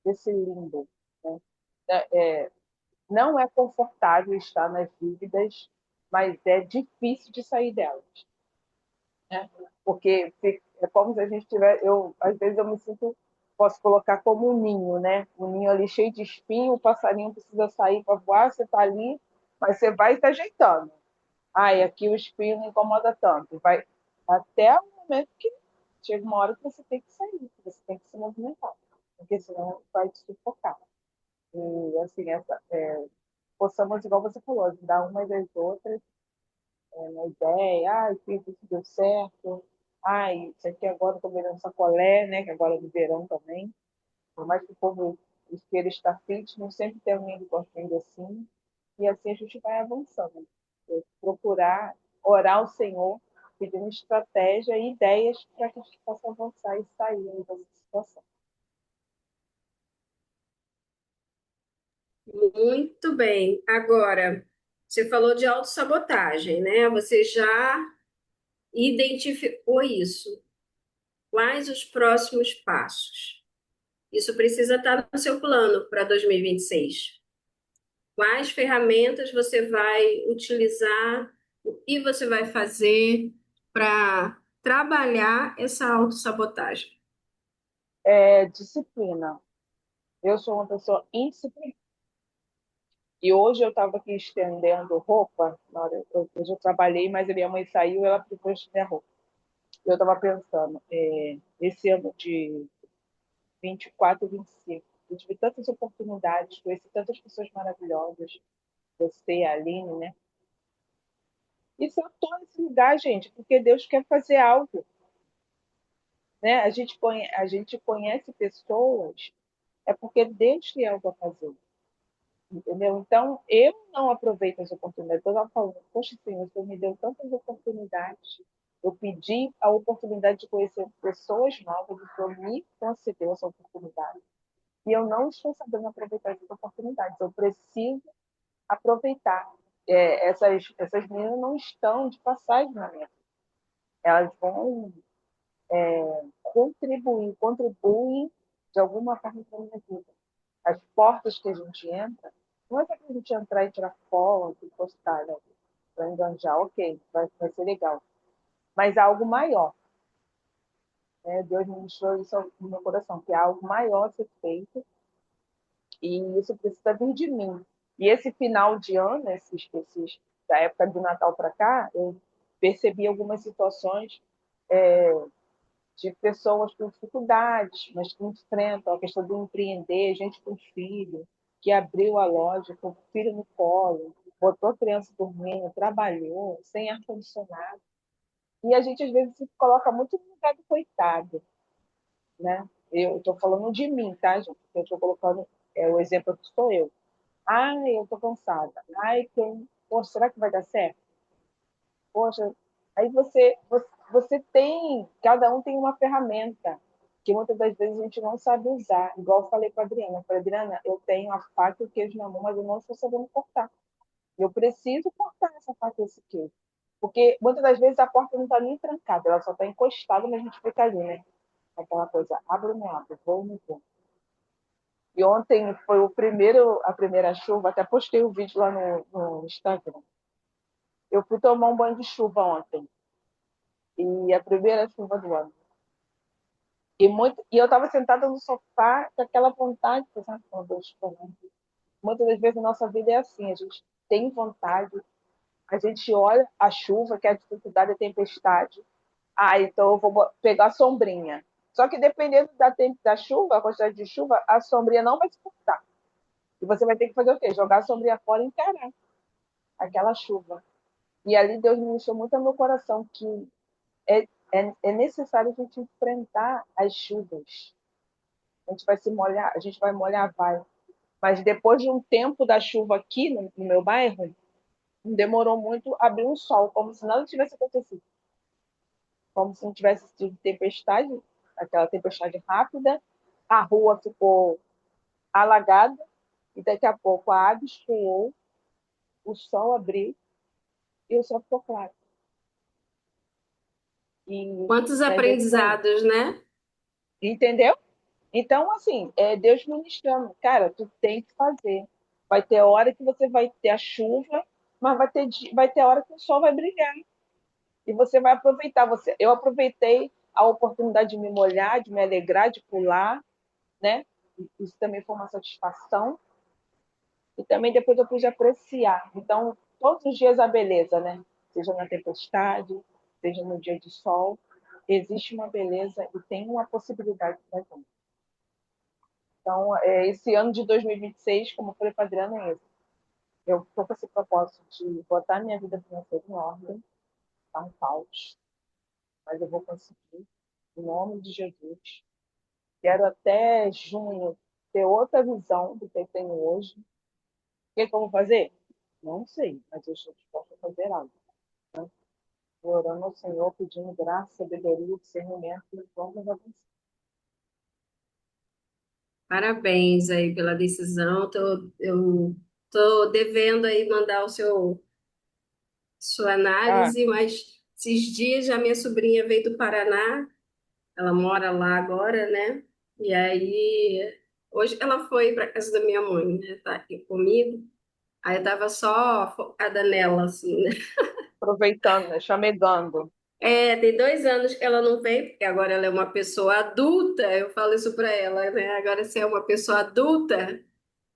desse limbo, né? É, não é confortável estar nas dívidas, mas é difícil de sair delas, né? Porque é como se a gente tiver, às vezes eu me sinto, posso colocar como um ninho, né? Um ninho ali cheio de espinho, o passarinho precisa sair para voar, você está ali, mas você vai se ajeitando. Ai, aqui o espinho não incomoda tanto. Vai até o momento que chega uma hora que você tem que sair, que você tem que se movimentar, porque senão vai te sufocar. E assim, possamos, igual você falou, ajudar umas às outras na ideia, ai, fiz isso deu certo, ai, isso aqui agora estou virando sacolé, né? Que agora é do verão também. Por mais que o povo queira estar fitness, sempre tem alguém que gosta ainda assim. E assim a gente vai avançando. Procurar orar ao Senhor, pedindo estratégia e ideias para que a gente possa avançar e sair dessa situação. Muito bem. Agora, você falou de autossabotagem, né? Você já identificou isso. Quais os próximos passos? Isso precisa estar no seu plano para 2026. Quais ferramentas você vai utilizar? O que você vai fazer para trabalhar essa autossabotagem? Disciplina. Eu sou uma pessoa indisciplinada. E hoje eu estava aqui estendendo roupa. Hoje eu trabalhei, mas a minha mãe saiu e ela ficou estendendo roupa. Eu estava pensando, esse ano de 24 e 25, eu tive tantas oportunidades, conheci tantas pessoas maravilhosas, você, a Aline, né? E se eu estou nesse lugar, gente, porque Deus quer fazer algo, né? A gente conhece pessoas, é porque Deus tem algo a fazer, entendeu? Então, eu não aproveito as oportunidades. Eu estava falando, poxa, Senhor, você me deu tantas oportunidades. Eu pedi a oportunidade de conhecer pessoas novas, e o Senhor me concedeu essa oportunidade. E eu não estou sabendo aproveitar essas oportunidades. Eu preciso aproveitar. Essas meninas não estão de passagem na minha vida. Elas vão contribuem de alguma forma para a minha vida. As portas que a gente entra, não é para a gente entrar e tirar foto, postar, né? Para enganjar, ok, vai ser legal. Mas há algo maior. Né? Deus me mostrou isso no meu coração, que há algo maior a ser feito e isso precisa vir de mim. E esse final de ano, da época do Natal para cá, eu percebi algumas situações de pessoas com dificuldades, mas que enfrentam a questão do empreender, gente com filho, que abriu a loja com o filho no colo, botou a criança dormindo, trabalhou, sem ar-condicionado. E a gente, às vezes, se coloca muito no lugar do coitado, né? Eu estou falando de mim, tá, gente? Eu estou colocando o exemplo que sou eu. Ai, eu estou cansada. Ai, poxa, será que vai dar certo? Poxa, aí você tem, cada um tem uma ferramenta que muitas das vezes a gente não sabe usar. Igual eu falei para a Adriana. Eu falei, Adriana, eu tenho a faca e o queijo na mão, mas eu não estou sabendo cortar. Eu preciso cortar essa faca e esse queijo. Porque muitas das vezes a porta não está nem trancada, ela só está encostada, mas a gente fica ali, né? Aquela coisa, abre ou não abre, vou ou não vou. E ontem foi a primeira chuva, até postei o vídeo lá no Instagram. Eu fui tomar um banho de chuva ontem. E a primeira chuva do ano. E eu estava sentada no sofá com aquela vontade, sabe, muitas das vezes a nossa vida é assim, a gente tem vontade, a gente olha a chuva, que é a dificuldade, a tempestade, então eu vou pegar a sombrinha. Só que dependendo da chuva, a quantidade de chuva, a sombrinha não vai suportar. E você vai ter que fazer o quê? Jogar a sombrinha fora e encarar aquela chuva. E ali Deus me deixou muito no meu coração que é necessário a gente enfrentar as chuvas. A gente vai se molhar, a gente vai molhar, vai. Mas depois de um tempo da chuva aqui no meu bairro, Não demorou muito, abriu um sol, como se nada tivesse acontecido. Como se não tivesse tido tempestade, aquela tempestade rápida. A rua ficou alagada e daqui a pouco a água escoou, o sol abriu e o céu ficou claro. E Quantos é desse aí. aprendizados, né? Entendeu? Então, assim, é Deus ministrando. Cara, tu tem que fazer. Vai ter hora que você vai ter a chuva, mas vai ter hora que o sol vai brilhar. E você vai aproveitar. Eu aproveitei a oportunidade de me molhar, de me alegrar, de pular, né? Isso também foi uma satisfação. E também depois eu pude apreciar. Então, todos os dias a beleza, né? Seja na tempestade, seja no dia de sol, existe uma beleza e tem uma possibilidade de fazer. Então, esse ano de 2026, como eu falei para a Adriana, é esse. Eu estou com esse propósito de botar minha vida financeira em ordem, tá um caos, mas eu vou conseguir, em nome de Jesus. Quero até junho ter outra visão do que eu tenho hoje. O que, que eu vou fazer? Não sei, mas eu estou disposta a fazer algo. Né? Orando ao Senhor, pedindo graça, sabedoria, discernimento, e vamos avançar. Parabéns aí pela decisão. Eu tô devendo aí mandar sua Ah, análise, mas esses dias a minha sobrinha veio do Paraná, ela mora lá agora, né? E aí, hoje ela foi para casa da minha mãe, né? Tá aqui comigo. Aí eu tava só focada nela, assim, né? aproveitando, né? Chamegando. É, tem 2 anos que ela não vem, porque agora ela é uma pessoa adulta. Eu falo isso para ela, né? Agora você é uma pessoa adulta.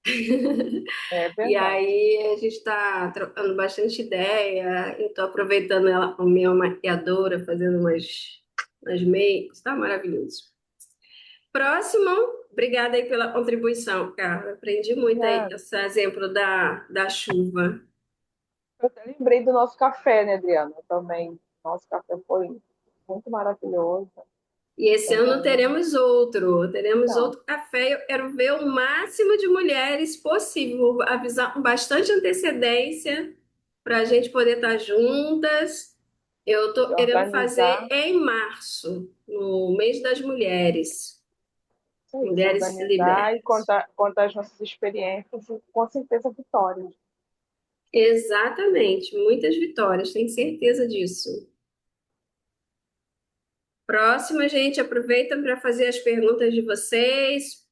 É E verdade. aí a gente está trocando bastante ideia. Eu estou aproveitando ela como minha maquiadora, fazendo umas makes. Tá maravilhoso. Próximo, obrigada aí pela contribuição, cara. Aprendi muito aí Nada. esse exemplo da chuva. Eu até lembrei do nosso café, né, Adriana? Também. Nosso café foi muito maravilhoso. E esse ano Também. teremos Então, outro café. Eu quero ver o máximo de mulheres possível, vou avisar com bastante antecedência para a gente poder estar juntas. Eu se estou querendo fazer organizar, em março, no mês das mulheres, isso aí, se mulheres organizar e libertas. contar as nossas experiências e com certeza vitórias. Exatamente, muitas vitórias, tenho certeza disso. Próxima, gente, aproveita para fazer as perguntas de vocês.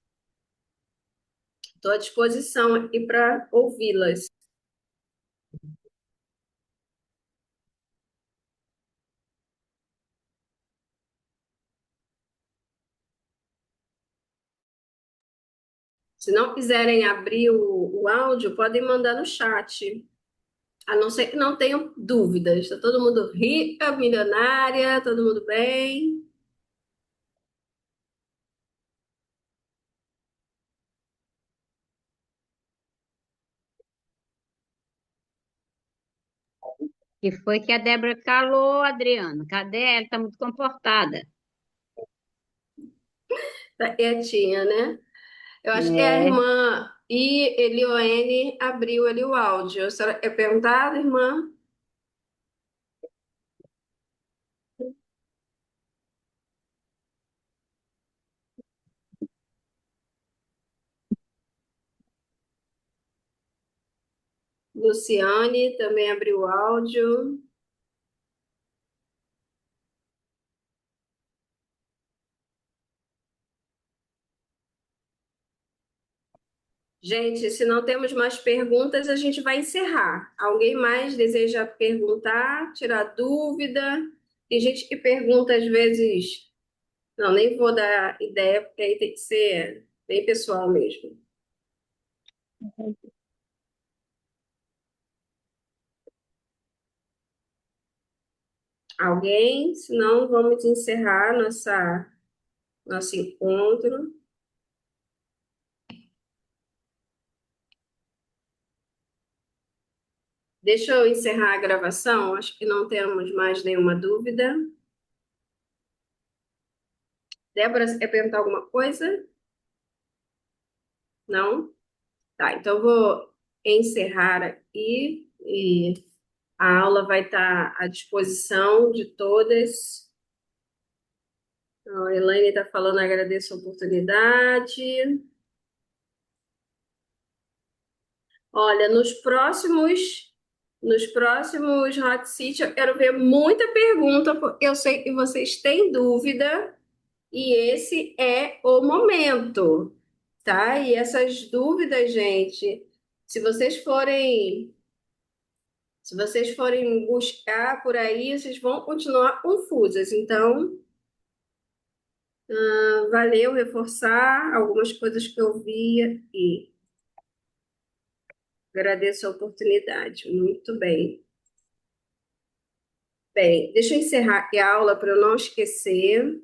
Estou à disposição aqui para ouvi-las. Se não quiserem abrir o áudio, podem mandar no chat. A não ser que não tenham dúvidas. Está todo mundo rica, milionária, todo mundo bem. Que foi que a Débora calou, Adriana. Cadê ela? Está muito comportada. Tá quietinha, né? Eu acho que a É, irmã e Elioene abriu ali o áudio. A senhora quer perguntar, irmã? Luciane também abriu o áudio. Gente, se não temos mais perguntas, a gente vai encerrar. Alguém mais deseja perguntar, tirar dúvida? Tem gente que pergunta às vezes. Não, nem vou dar ideia, porque aí tem que ser bem pessoal mesmo. Alguém? Senão, vamos encerrar nosso encontro. Deixa eu encerrar a gravação. Acho que não temos mais nenhuma dúvida. Débora, você quer perguntar alguma coisa? Não? Tá, então eu vou encerrar aqui e a aula vai estar à disposição de todas. Então, a Elaine está falando, agradeço a oportunidade. Olha, nos próximos Hot Seat eu quero ver muita pergunta, porque eu sei que vocês têm dúvida e esse é o momento, tá? E essas dúvidas, gente, se vocês forem, se vocês forem buscar por aí, vocês vão continuar confusas. Então, valeu reforçar algumas coisas que eu via e agradeço a oportunidade. Muito bem. Bem, deixa eu encerrar aqui a aula para eu não esquecer.